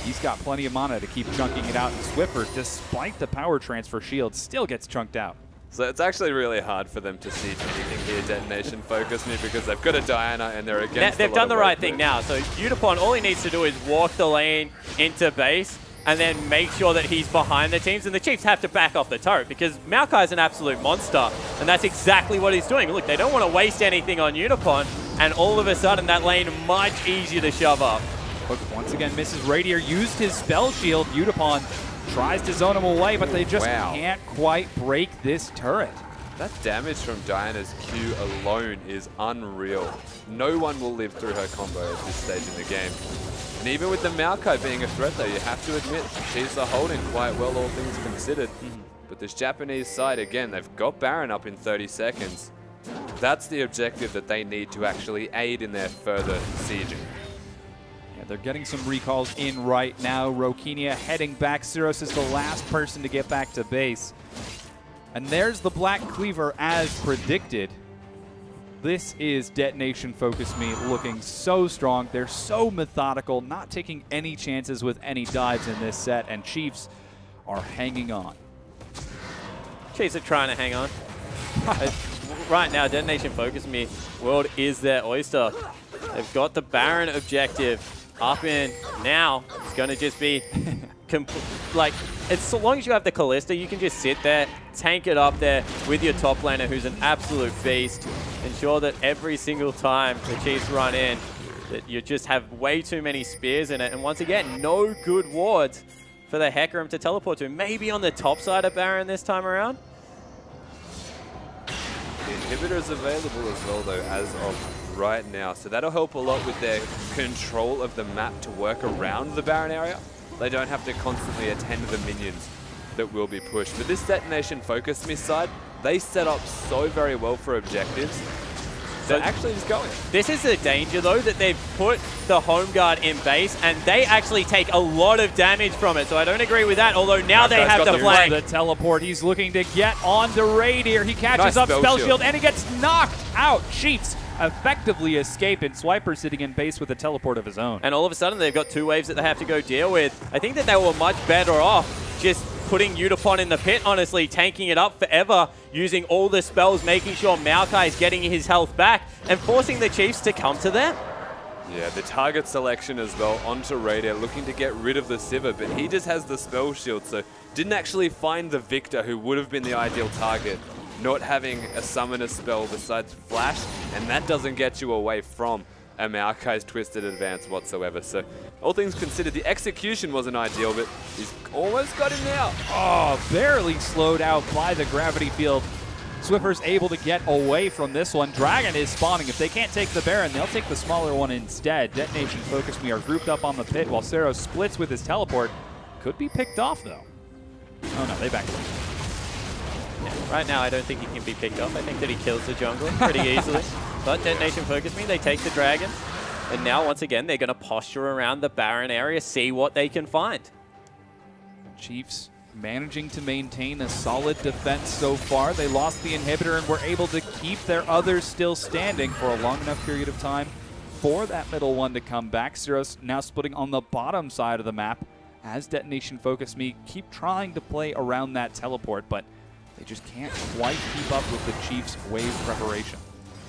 he's got plenty of mana to keep chunking it out. And Swiffer, despite the power transfer shield, still gets chunked out. So it's actually really hard for them to siege anything here, Detonation FocusMe, because they've got a Diana and they're against They've done the right thing now. So Udapon, all he needs to do is walk the lane into base and then make sure that he's behind the teams. And the Chiefs have to back off the turret because Maokai is an absolute monster. And that's exactly what he's doing. Look, they don't want to waste anything on Udapon. And all of a sudden, that lane much easier to shove up. Hook once again misses Radier, used his spell shield. Udapon tries to zone him away, but they just can't quite break this turret. That damage from Diana's Q alone is unreal. No one will live through her combo at this stage in the game. And even with the Maokai being a threat though, you have to admit, she's holding quite well, all things considered. But this Japanese side, again, they've got Baron up in 30 seconds. That's the objective that they need to actually aid in their further sieging. They're getting some recalls in right now. Rokinia heading back. Seros is the last person to get back to base. And there's the Black Cleaver as predicted. This is Detonation FocusMe looking so strong. They're so methodical, not taking any chances with any dives in this set, and Chiefs are hanging on. Chiefs are trying to hang on. Right now, Detonation FocusMe, world is their oyster. They've got the Baron objective up in now. It's going to just be like, it's so long as you have the Kalista, you can just sit there, tank it up there with your top laner who's an absolute beast. Ensure that every single time the Chiefs run in, that you just have way too many spears in it. And once again, no good wards for the Hecarim to teleport to. Maybe on the top side of Baron this time around. The inhibitor is available as well though, as of right now, so that'll help a lot with their control of the map to work around the Baron area. They don't have to constantly attend to the minions that will be pushed. But this Detonation FocusMe side, they set up so very well for objectives. They're actually just going. This is the danger, though, that they've put the home guard in base, and they actually take a lot of damage from it. So I don't agree with that, although now they have the flank. The teleport, he's looking to get onto Radier. He catches up Spell Shield, and he gets knocked out. Chiefs effectively escape, and Swiper sitting in base with a teleport of his own. And all of a sudden, they've got 2 waves that they have to go deal with. I think that they were much better off just putting Udapon in the pit, honestly, tanking it up forever, using all the spells, making sure Maokai is getting his health back, and forcing the Chiefs to come to them. Yeah, the target selection as well onto Radier, looking to get rid of the Sivir, but he just has the spell shield, so didn't actually find the Victor, who would have been the ideal target, not having a summoner spell besides Flash, and that doesn't get you away from a Maokai's Twisted Advance whatsoever. So all things considered, the execution wasn't ideal, but he's almost got him now. Oh, barely slowed out by the gravity field. Swiffer's able to get away from this one. Dragon is spawning. If they can't take the Baron, they'll take the smaller one instead. Detonation FocusMe are grouped up on the pit while Sero splits with his teleport. Could be picked off, though. Oh, no, they back away. Yeah, right now, I don't think he can be picked off. I think that he kills the jungler pretty easily. But Detonation FocusMe, they take the Dragon. And now, once again, they're going to posture around the Baron area, see what they can find. Chiefs managing to maintain a solid defense so far. They lost the inhibitor and were able to keep their others still standing for a long enough period of time for that middle one to come back. Zero's now splitting on the bottom side of the map as Detonation FocusMe keep trying to play around that teleport, but they just can't quite keep up with the Chiefs' wave preparation.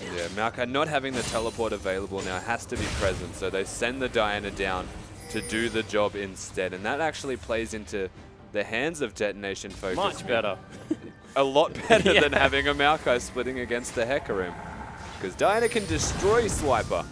Yeah, Maokai not having the teleport available now has to be present, so they send the Diana down to do the job instead, and that actually plays into the hands of Detonation FocusMe. Much better. A lot better than having a Maokai splitting against the Hecarim, because Diana can destroy Swiper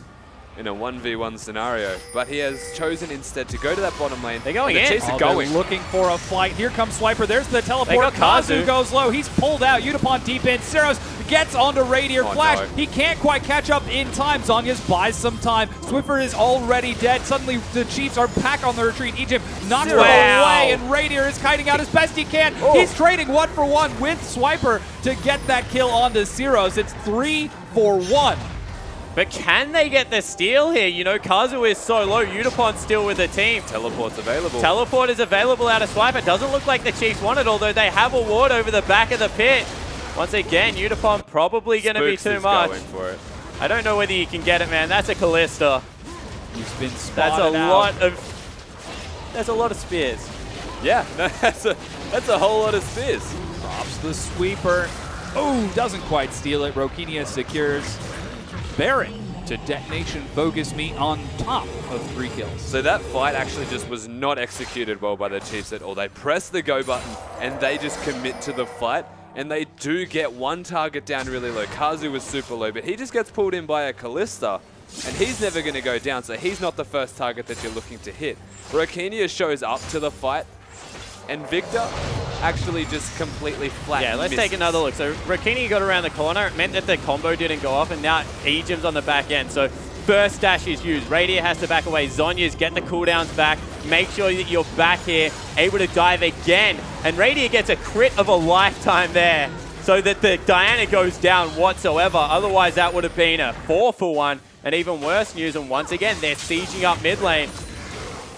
in a 1v1 scenario, but he has chosen instead to go to that bottom lane. They're going in. Chiefs are going. Looking for a fight. Here comes Swiper. There's the teleport. Kazu goes low. He's pulled out. Udapon deep in. Zeros gets onto Radier. Flash. No. He can't quite catch up in time. Zhonya's buys some time. Swiffer is already dead. Suddenly the Chiefs are back on the retreat. Egypt knocks away, and Radier is kiting out as best he can. Oh. He's trading 1-for-1 with Swiper to get that kill onto Zeros. It's 3-for-1. But can they get the steal here? You know, Kazu is so low. Udapon's still with the team. Teleport's available. Teleport is available out of Swiper. It doesn't look like the Chiefs want it, although they have a ward over the back of the pit. Once again, Udapon probably going to be too much. Going for it. I don't know whether you can get it, man. That's a Callista. He's been spotted That's a lot of spears. Yeah, no, that's a whole lot of spears. Drops the sweeper. Oh, doesn't quite steal it. Rokinia secures Baron to Detonation FocusMe on top of 3 kills. So that fight actually just was not executed well by the Chiefs at all. They press the go button and they just commit to the fight, and they do get one target down really low. Kazu was super low, but he just gets pulled in by a Callista, and he's never going to go down, so he's not the first target that you're looking to hit. Rokinia shows up to the fight, and Victor actually just completely flat. Yeah, let's take another look. So Rokinia got around the corner. It meant that the combo didn't go off, and now Egypt's on the back end. So first dash is used. Radier has to back away. Zhonya's getting the cooldowns back. Make sure that you're back here, able to dive again. And Radier gets a crit of a lifetime there, so that the Diana goes down whatsoever. Otherwise, that would have been a 4-for-1. And even worse news, and once again, they're sieging up mid lane.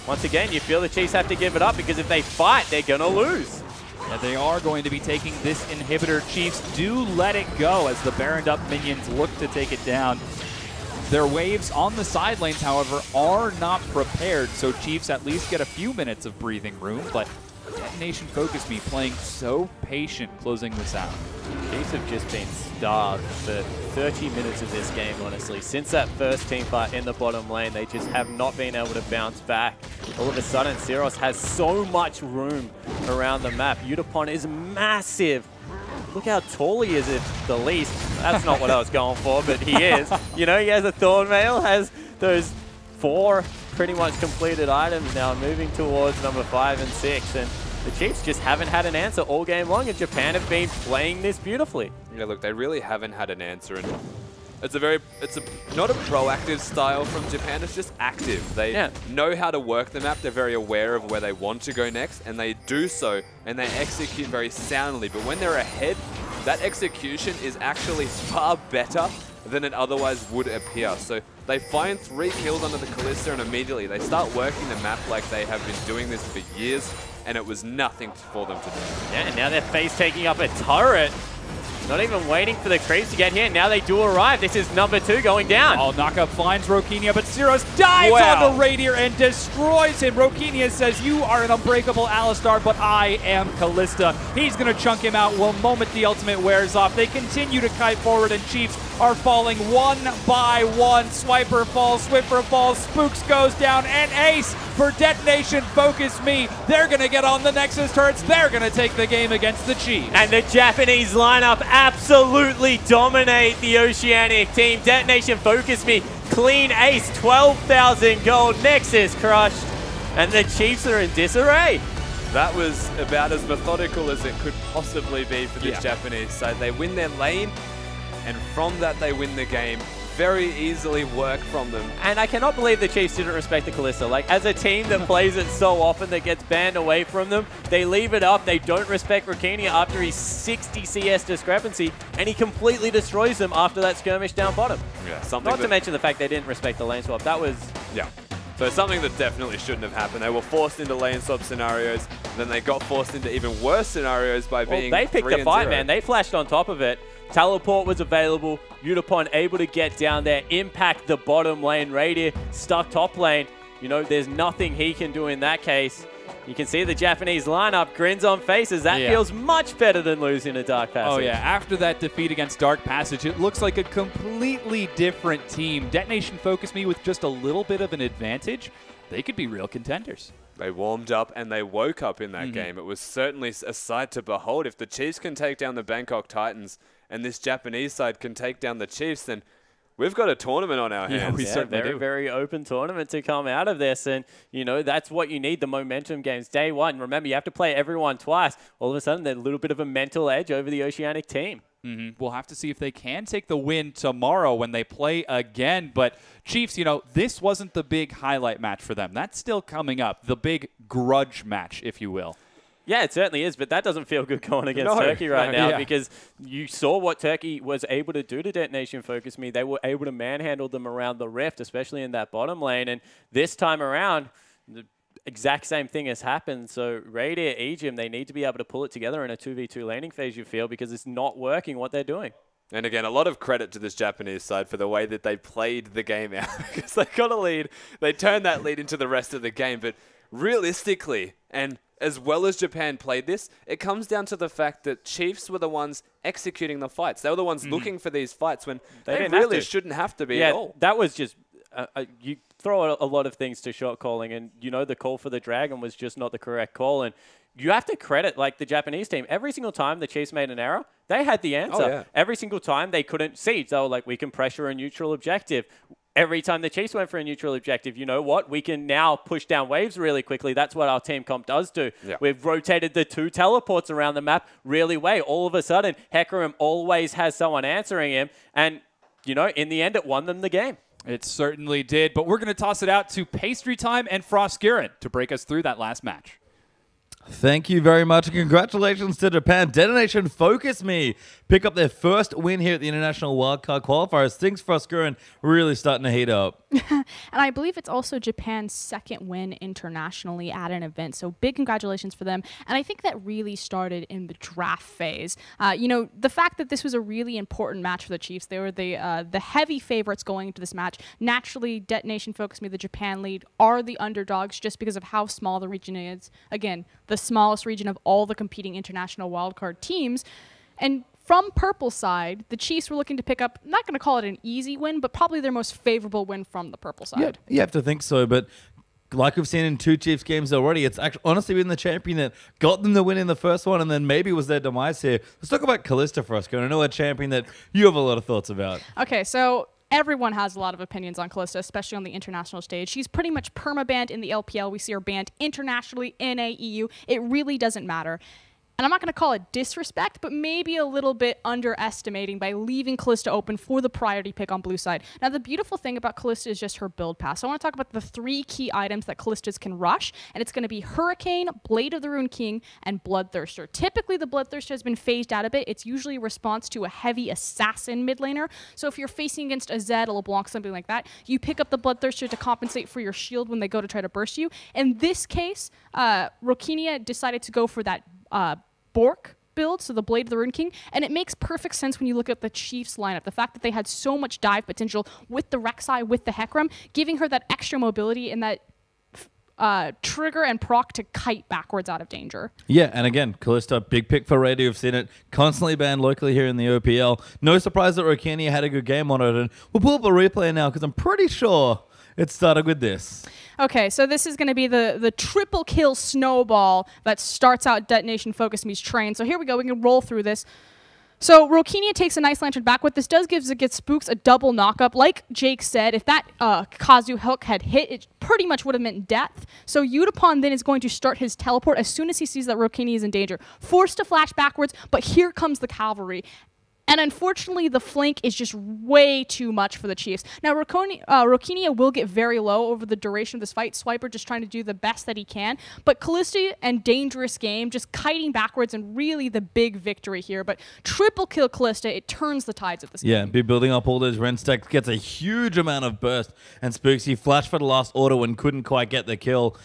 Once again, you feel the Chiefs have to give it up, because if they fight, they're going to lose. Yeah, they are going to be taking this inhibitor. Chiefs do let it go as the Baroned up minions look to take it down. Their waves on the side lanes, however, are not prepared, so Chiefs at least get a few minutes of breathing room, but Detonation FocusMe playing so patient closing this out. Chiefs have just been starved for 30 minutes of this game, honestly. Since that first team fight in the bottom lane, they just have not been able to bounce back. All of a sudden, Zeros has so much room around the map. Udapon is massive. Look how tall he is, at the least. That's not what I was going for, but he is. You know, he has a Thornmail, has those 4 pretty much completed items now, moving towards number 5 and 6. And the Chiefs just haven't had an answer all game long, and Japan have been playing this beautifully. Yeah, look, they really haven't had an answer. And It's not a proactive style from Japan, it's just active. They know how to work the map, they're very aware of where they want to go next, and they do so, and they execute very soundly. But when they're ahead, that execution is actually far better than it otherwise would appear. So they find 3 kills under the Kalista, and immediately they start working the map like they have been doing this for years, and it was nothing for them to do. Yeah, and now they're face taking up a turret. Not even waiting for the creeps to get here. Now they do arrive. This is number 2 going down. Oh, Knockup finds Rokinia, but Zeros dives on the Radier and destroys him. Rokinia says, you are an unbreakable Alistar, but I am Kalista. He's going to chunk him out one moment the ultimate wears off. They continue to kite forward, and Chiefs are falling one by one. Swiper falls, Swiffer falls, Spooks goes down, and Ace for Detonation FocusMe. They're going to get on the Nexus turrets. They're going to take the game against the Chiefs. And the Japanese lineup absolutely dominate the Oceanic team. Detonation FocusMe, clean ace, 12,000 gold, Nexus crushed, and the Chiefs are in disarray. That was about as methodical as it could possibly be for this Japanese side. They win their lane, and from that they win the game. Very easily work from them. And I cannot believe the Chiefs didn't respect the Kalista. Like, as a team that plays it so often that gets banned away from them, they leave it up. They don't respect Rokinia after his 60 CS discrepancy, and he completely destroys them after that skirmish down bottom. Yeah, Not to mention the fact they didn't respect the lane swap. That was... Yeah. So something that definitely shouldn't have happened. They were forced into lane swap scenarios, then they got forced into even worse scenarios by being they picked the fight, man. They flashed on top of it. Teleport was available. Utapon able to get down there, impact the bottom lane. Radier stuck top lane. You know, there's nothing he can do in that case. You can see the Japanese lineup, grins on faces. That feels much better than losing a Dark Passage. Oh, yeah. After that defeat against Dark Passage, it looks like a completely different team. Detonation FocusMe with just a little bit of an advantage. They could be real contenders. They warmed up and they woke up in that game. It was certainly a sight to behold. If the Chiefs can take down the Bangkok Titans and this Japanese side can take down the Chiefs, then we've got a tournament on our hands. Very open tournament to come out of this. And, you know, that's what you need, the momentum games. Day one, remember, you have to play everyone twice. All of a sudden, there's a little bit of a mental edge over the Oceanic team. We'll have to see if they can take the win tomorrow when they play again. But Chiefs, you know, this wasn't the big highlight match for them. That's still coming up, the big grudge match, if you will. Yeah, it certainly is, but that doesn't feel good going against Turkey right now because you saw what Turkey was able to do to Detonation FocusMe. They were able to manhandle them around the rift, especially in that bottom lane. And this time around, the exact same thing has happened. So Radier, Egypt, they need to be able to pull it together in a 2v2 laning phase, you feel, because it's not working what they're doing. And again, a lot of credit to this Japanese side for the way that they played the game out because they got a lead. They turned that lead into the rest of the game. But realistically, and as well as Japan played this, it comes down to the fact that Chiefs were the ones executing the fights. They were the ones looking for these fights when they really shouldn't have to be at all. That was just... you throw a lot of things to shot calling, and, you know, the call for the Dragon was just not the correct call. And you have to credit, like, the Japanese team. Every single time the Chiefs made an error, they had the answer. Every single time they couldn't siege. They were like, we can pressure a neutral objective. Every time the Chiefs went for a neutral objective, you know what? We can now push down waves really quickly. That's what our team comp does do. We've rotated the 2 teleports around the map really well. All of a sudden, Hecarim always has someone answering him. And, you know, in the end, it won them the game. It certainly did. But we're going to toss it out to Pastry Time and Frostgurin to break us through that last match. Thank you very much, and congratulations to Japan. Detonation FocusMe pick up their first win here at the International Wildcard Qualifiers. Things for Frostgurin really starting to heat up. And I believe it's also Japan's second win internationally at an event, so big congratulations for them. And I think that really started in the draft phase. You know, the fact that this was a really important match for the Chiefs, they were the heavy favorites going into this match. Naturally, Detonation FocusMe, the Japan lead, are the underdogs just because of how small the region is. Again, the smallest region of all the competing international wildcard teams. And from Purple side, the Chiefs were looking to pick up, I'm not going to call it an easy win, but probably their most favorable win from the Purple side. Yeah, you have to think so, but like we've seen in 2 Chiefs games already, it's actually honestly been the champion that got them the win in the first one and then maybe was their demise here. Let's talk about Kalista for us, I know a champion that you have a lot of thoughts about. Okay, so everyone has a lot of opinions on Kalista, especially on the international stage. She's pretty much perma-banned in the LPL. We see her banned internationally in AEU. It really doesn't matter. and I'm not going to call it disrespect, but maybe a little bit underestimating by leaving Kalista open for the priority pick on blue side. Now, the beautiful thing about Kalista is just her build pass. So I want to talk about the 3 key items that Kalistas can rush, and it's going to be Hurricane, Blade of the Rune King, and Bloodthirster. Typically, the Bloodthirster has been phased out a bit. It's usually a response to a heavy assassin mid laner. So if you're facing against a Zed, a LeBlanc, something like that, you pick up the Bloodthirster to compensate for your shield when they go to try to burst you. In this case, Rokenia decided to go for that Bork build, so the Blade of the Rune King, and it makes perfect sense when you look at the Chiefs lineup. The fact that they had so much dive potential with the Rek'Sai, with the Hecarim, giving her that extra mobility and that trigger and proc to kite backwards out of danger. Yeah, and again, Kalista, big pick for Raid. You've seen it constantly banned locally here in the OPL. No surprise that Rokenia had a good game on it, and we'll pull up a replay now because I'm pretty sure it started with this. Okay, so this is going to be the triple kill snowball that starts out Detonation FocusMe's train. So here we go. We can roll through this. So Rokenia takes a nice lantern back. What this does gives it gets Spooks a double knockup. Like Jake said, if that Kazu hook had hit, it pretty much would have meant death. So Yutapon then is going to start his teleport as soon as he sees that Rokenia is in danger. Forced to flash backwards, but here comes the cavalry. And unfortunately, the flank is just way too much for the Chiefs. Now, Rokenia will get very low over the duration of this fight. Swiper just trying to do the best that he can. But Kalista and Dangerous Game just kiting backwards and really the big victory here. But triple kill Kalista, it turns the tides of this game. Yeah, be building up all those Ren stacks, gets a huge amount of burst. And Spooksy flashed for the last auto and couldn't quite get the kill.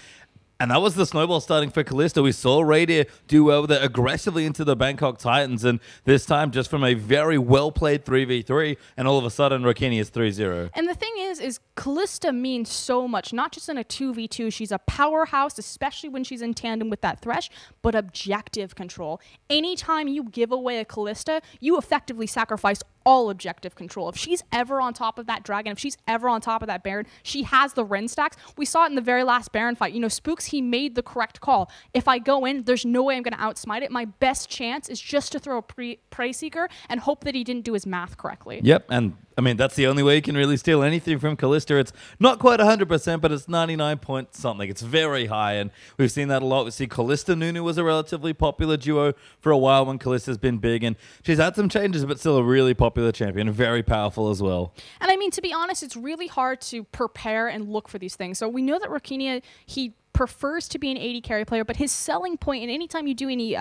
And that was the snowball starting for Kalista. We saw Radier do well with it aggressively into the Bangkok Titans, and this time just from a very well-played 3v3, and all of a sudden Rokenia is 3-0. And the thing is Kalista means so much, not just in a 2v2. She's a powerhouse, especially when she's in tandem with that Thresh, but objective control. Anytime you give away a Kalista, you effectively sacrifice all objective control. If she's ever on top of that dragon, if she's ever on top of that Baron, she has the Ren stacks. We saw it in the very last Baron fight. You know, Spooks, he made the correct call. If I go in, there's no way I'm going to outsmite it. My best chance is just to throw a Prey Seeker and hope that he didn't do his math correctly. Yep, and I mean, that's the only way you can really steal anything from Kalista. It's not quite 100%, but it's 99 point something. It's very high, and we've seen that a lot. We see Kalista Nunu was a relatively popular duo for a while when Kalista's been big, and she's had some changes, but still a really popular champion, very powerful as well. And I mean, to be honest, it's really hard to prepare and look for these things. So we know that Rokenia, he prefers to be an AD carry player, but his selling point, and anytime you do any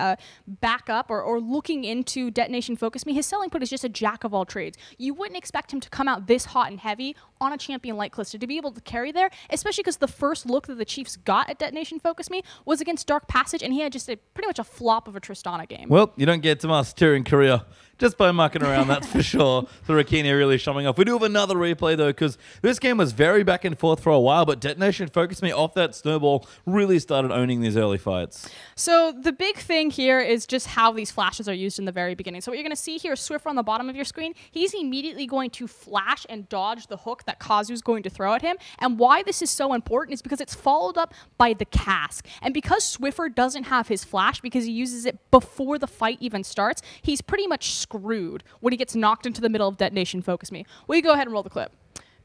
backup or looking into Detonation FocusMe, his selling point is just a jack of all trades. You wouldn't expect him to come out this hot and heavy on a champion like Kalista to be able to carry there, especially because the first look that the Chiefs got at Detonation FocusMe was against Dark Passage, and he had just pretty much a flop of a Tristana game. Well, you don't get to master in Korea just by mucking around, that's for sure. So Rokenia really showing off. We do have another replay, though, because this game was very back and forth for a while, but Detonation FocusMe off that snowball really started owning these early fights. So the big thing here is just how these flashes are used in the very beginning. So what you're going to see here is Swiffer on the bottom of your screen. He's immediately going to flash and dodge the hook that Kazu's going to throw at him. And why this is so important is because it's followed up by the cask. And because Swiffer doesn't have his flash, because he uses it before the fight even starts, he's pretty much screwed when he gets knocked into the middle of Detonation FocusMe. Will you go ahead and roll the clip?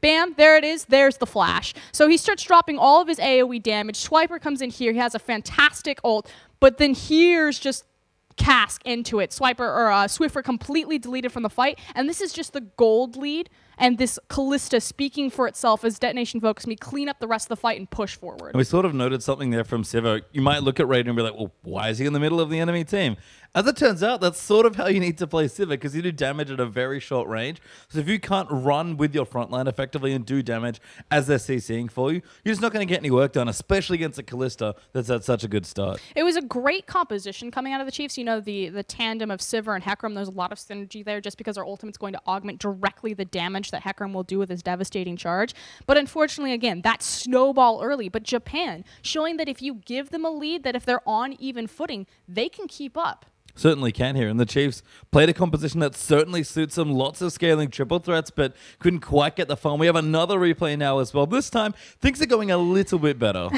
Bam, there it is. There's the flash. So he starts dropping all of his AoE damage. Swiper comes in here. He has a fantastic ult, but then here's just cask into it. Swiffer completely deleted from the fight, and this is just the gold lead, and this Kalista speaking for itself as Detonation FocusMe clean up the rest of the fight and push forward. And we sort of noted something there from Sivo. You might look at Raiden and be like, well, why is he in the middle of the enemy team? As it turns out, that's sort of how you need to play Sivir, because you do damage at a very short range. So if you can't run with your front line effectively and do damage as they're CCing for you, you're just not going to get any work done, especially against a Kalista that's had such a good start. It was a great composition coming out of the Chiefs. You know, the tandem of Sivir and Hecarim, there's a lot of synergy there just because our ultimate's going to augment directly the damage that Hecarim will do with his devastating charge. But unfortunately, again, that snowball early. But Japan, showing that if you give them a lead, that if they're on even footing, they can keep up. Certainly can here. And the Chiefs played a composition that certainly suits them. Lots of scaling triple threats, but couldn't quite get the farm. We have another replay now as well. This time, things are going a little bit better.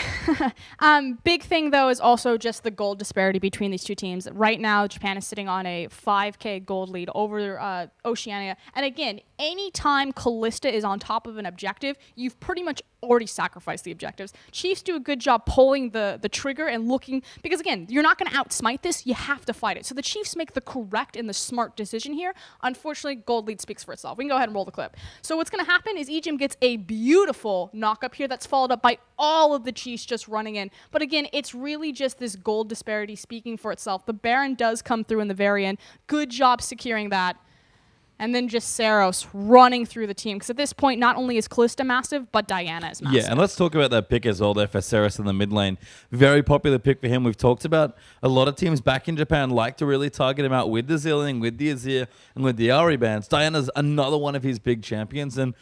Big thing, though, is also just the gold disparity between these two teams. Right now, Japan is sitting on a 5K gold lead over Oceania. And again, anytime Kalista is on top of an objective, you've pretty much already sacrificed the objectives. Chiefs do a good job pulling the trigger and looking, because again, you're not going to outsmite this, you have to fight it. So the Chiefs make the correct and the smart decision here. Unfortunately, gold lead speaks for itself. We can go ahead and roll the clip. So what's going to happen is EGM gets a beautiful knock up here that's followed up by all of the Chiefs just running in. But again, it's really just this gold disparity speaking for itself. The Baron does come through in the very end. Good job securing that. And then just Saros running through the team. Because at this point, not only is Kalista massive, but Diana is massive. Yeah, and let's talk about that pick as well there for Saros in the mid lane. Very popular pick for him. We've talked about a lot of teams back in Japan like to really target him out with the Zillion, with the Azir, and with the Ari bands. Diana's another one of his big champions. And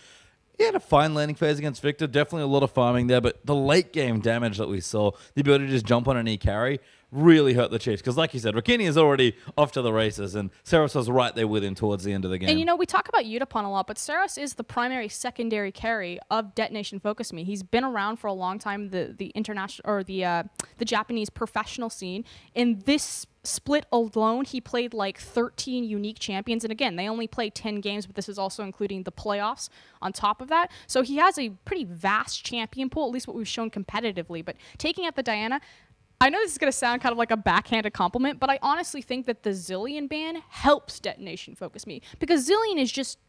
he had a fine landing phase against Victor. Definitely a lot of farming there. But the late game damage that we saw, the ability to just jump on an E-carry, really hurt the Chiefs. Because like you said, Rakini is already off to the races, and Saros was right there with him towards the end of the game. And you know, we talk about Yutapon a lot, but Saros is the primary secondary carry of Detonation FocusMe. He's been around for a long time, the international or the Japanese professional scene. In this split alone, he played like 13 unique champions. And again, they only play 10 games, but this is also including the playoffs on top of that. So he has a pretty vast champion pool, at least what we've shown competitively. But taking out the Diana, I know this is going to sound kind of like a backhanded compliment, but I honestly think that the Zillion ban helps Detonation FocusMe, because Zillion is just,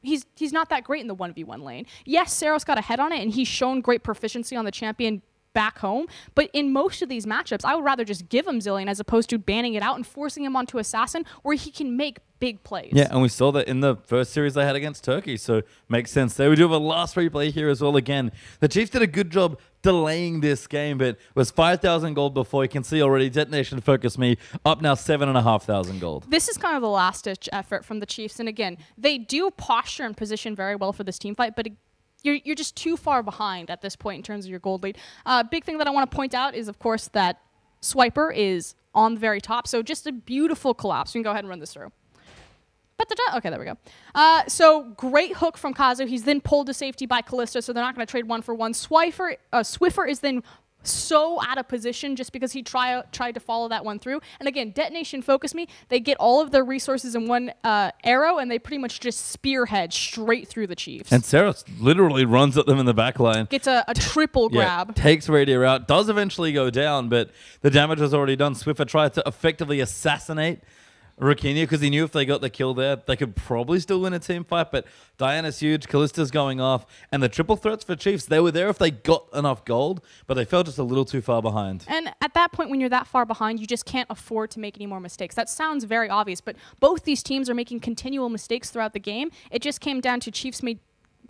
he's not that great in the 1v1 lane. Yes, Saros got ahead on it, and he's shown great proficiency on the champion back home, but in most of these matchups, I would rather just give him Zillion as opposed to banning it out and forcing him onto Assassin, where he can make big plays. Yeah, and we saw that in the first series they had against Turkey, so makes sense there. We do have a last replay here as well again. The Chiefs did a good job delaying this game, but it was 5,000 gold before. You can see already Detonation FocusMe up now 7,500 gold. This is kind of the last-ditch effort from the Chiefs, and again, they do posture and position very well for this team fight, but you're just too far behind at this point in terms of your gold lead. Big thing that I want to point out is, of course, that Swiper is on the very top, so just a beautiful collapse. We can go ahead and run this through. Okay, there we go. So great hook from Kazu. He's then pulled to safety by Kalista, so they're not going to trade 1-for-1. Swiffer is then so out of position just because he tried to follow that one through. And again, Detonation FocusMe, they get all of their resources in one arrow, and they pretty much just spearhead straight through the Chiefs. And Saros literally runs at them in the back line. Gets a triple grab. Takes Radio out, does eventually go down, but the damage was already done. Swiffer tried to effectively assassinate Rakinia because he knew if they got the kill there, they could probably still win a team fight, but Diana's huge, Kalista's going off, and the triple threats for Chiefs, they were there if they got enough gold, but they fell just a little too far behind. And at that point, when you're that far behind, you just can't afford to make any more mistakes. That sounds very obvious, but both these teams are making continual mistakes throughout the game. It just came down to Chiefs made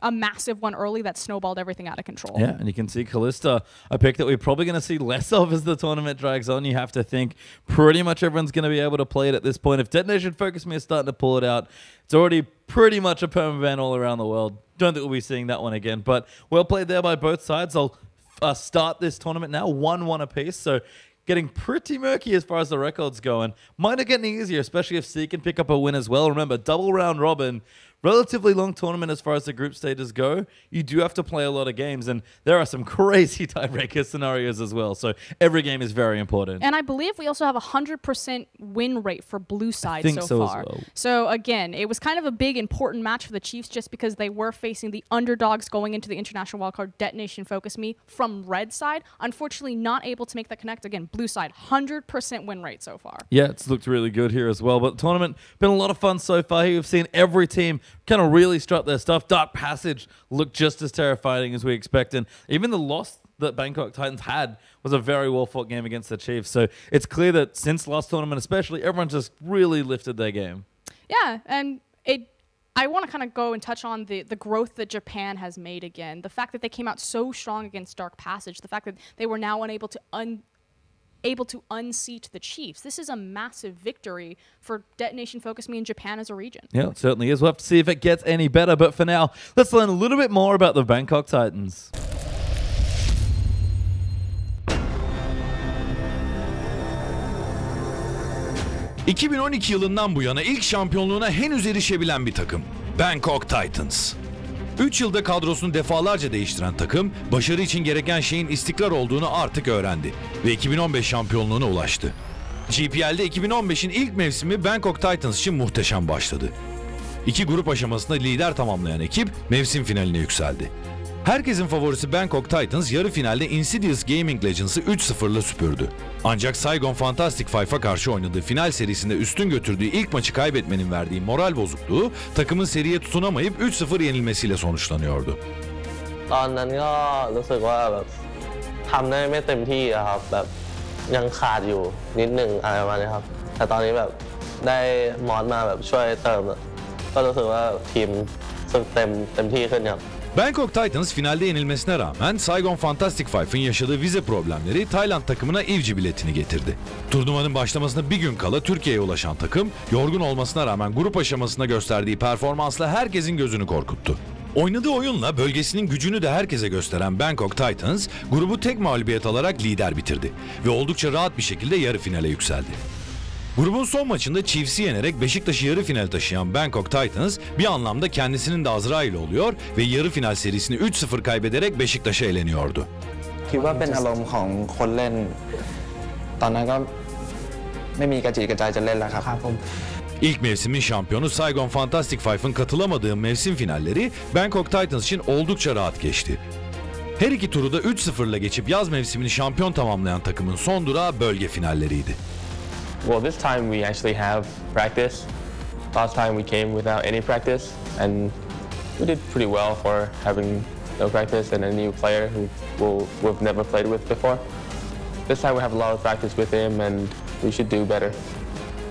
a massive one early that snowballed everything out of control. Yeah, and you can see Kalista, a pick that we're probably going to see less of as the tournament drags on. You have to think pretty much everyone's going to be able to play it at this point. If Detonation FocusMe is starting to pull it out, it's already pretty much a permaban all around the world. Don't think we'll be seeing that one again, but well played there by both sides. I'll start this tournament now, 1-1 apiece, so getting pretty murky as far as the records go, and might are getting easier, especially if C can pick up a win as well. Remember, double round robin, relatively long tournament as far as the group stages go. You do have to play a lot of games, and there are some crazy tiebreaker scenarios as well. So every game is very important. And I believe we also have a 100% win rate for blue side so far. As well. So again, it was kind of a big important match for the Chiefs just because they were facing the underdogs going into the international wildcard, Detonation FocusMe from red side. Unfortunately, not able to make that connect. Again, blue side, 100% win rate so far. Yeah, it's looked really good here as well. But the tournament, been a lot of fun so far. You've seen every team kind of really strut their stuff. Dark Passage looked just as terrifying as we expected. Even the loss that Bangkok Titans had was a very well-fought game against the Chiefs. So it's clear that since last tournament especially, everyone just really lifted their game. Yeah, and I want to kind of go and touch on the growth that Japan has made again. The fact that they came out so strong against Dark Passage. The fact that they were now unable to unseat the Chiefs. This is a massive victory for Detonation FocusMe in Japan as a region. Yeah, it certainly is. We'll have to see if it gets any better. But for now, let's learn a little bit more about the Bangkok Titans. ...2012 yılından bu yana ilk şampiyonluğuna henüz erişebilen bir takım. Bangkok Titans. 3 yılda kadrosunu defalarca değiştiren takım, başarı için gereken şeyin istikrar olduğunu artık öğrendi ve 2015 şampiyonluğuna ulaştı. GPL'de 2015'in ilk mevsimi Bangkok Titans için muhteşem başladı. İki grup aşamasında lider tamamlayan ekip mevsim finaline yükseldi. Herkesin favorisi Bangkok Titans yarı finalde Insidious Gaming Legends'ı 3-0'la süpürdü. Ancak Saigon Fantastic Five'a karşı oynadığı final serisinde üstün götürdüğü ilk maçı kaybetmenin verdiği moral bozukluğu takımın seriye tutunamayıp 3-0 yenilmesiyle sonuçlanıyordu. ตอนนั้นก็รู้สึกว่าแบบทำได้ไม่เต็มที่อะครับแบบยังขาดอยู่นิดหนึ่งอะไรประมาณนี้ครับแต่ตอนนี้แบบได้มอสมาแบบช่วยเติมก็รู้สึกว่าทีมรู้สึกเต็มที่ขึ้นครับ Bangkok Titans finalde yenilmesine rağmen Saigon Fantastic Five'ın yaşadığı vize problemleri Tayland takımına ivci biletini getirdi. Turnuvanın başlamasına bir gün kala Türkiye'ye ulaşan takım, yorgun olmasına rağmen grup aşamasında gösterdiği performansla herkesin gözünü korkuttu. Oynadığı oyunla bölgesinin gücünü de herkese gösteren Bangkok Titans, grubu tek mağlubiyet alarak lider bitirdi ve oldukça rahat bir şekilde yarı finale yükseldi. Grubun son maçında Chiefs'i yenerek Beşiktaş'ı yarı final taşıyan Bangkok Titans bir anlamda kendisinin de Azrail oluyor ve yarı final serisini 3-0 kaybederek Beşiktaş'a eleniyordu. คิดว่าเป็นอารมณ์ของคนเล่นตอนนั้นก็ไม่มีกระจิตกระใจจะเล่นแล้วครับผม İlk mevsimin şampiyonu Saigon Fantastic Five'ın katılamadığı mevsim finalleri Bangkok Titans için oldukça rahat geçti. Her iki turu da 3-0'la geçip yaz mevsimini şampiyon tamamlayan takımın son durağı bölge finalleriydi. Well, this time we actually have practice. Last time we came without any practice, and we did pretty well for having no practice and a new player who we've never played with before. This time we have a lot of practice with him, and we should do better.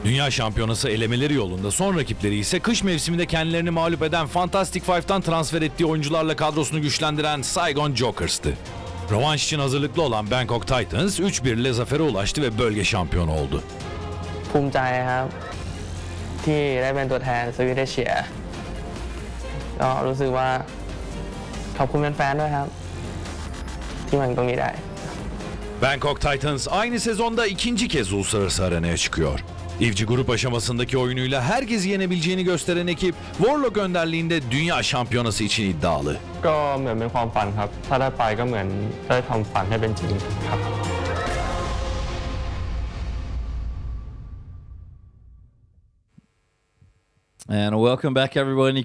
Dünya şampiyonası elemeleri yolunda son rakipleri ise kış mevsiminde kendilerini mağlup eden Fantastic Five'tan transfer ettiği oyuncularla kadrosunu güçlendiren Saigon Jokers'tı. Rövanş için hazırlıklı olan Bangkok Titans 3-1 ile zafere ulaştı ve bölge şampiyonu oldu. ภูมิใจครับที่ได้เป็นตัวแทนสวีเดนเชียก็รู้สึกว่าขอบคุณแฟนๆด้วยครับที่มาถึงตรงนี้ได้ Bangkok Titans aynı sezonda ikinci kez uluslararası arenaya çıkıyor. İvci grup aşamasındaki oyunuyla herkesi yenebileceğini gösteren ekip Warlock önderliğinde dünya şampiyonası için iddialı. ก็เหมือนเป็นความฝันครับถ้าได้ไปก็เหมือนได้ทำฝันให้เป็นจริงครับ And welcome back, everyone.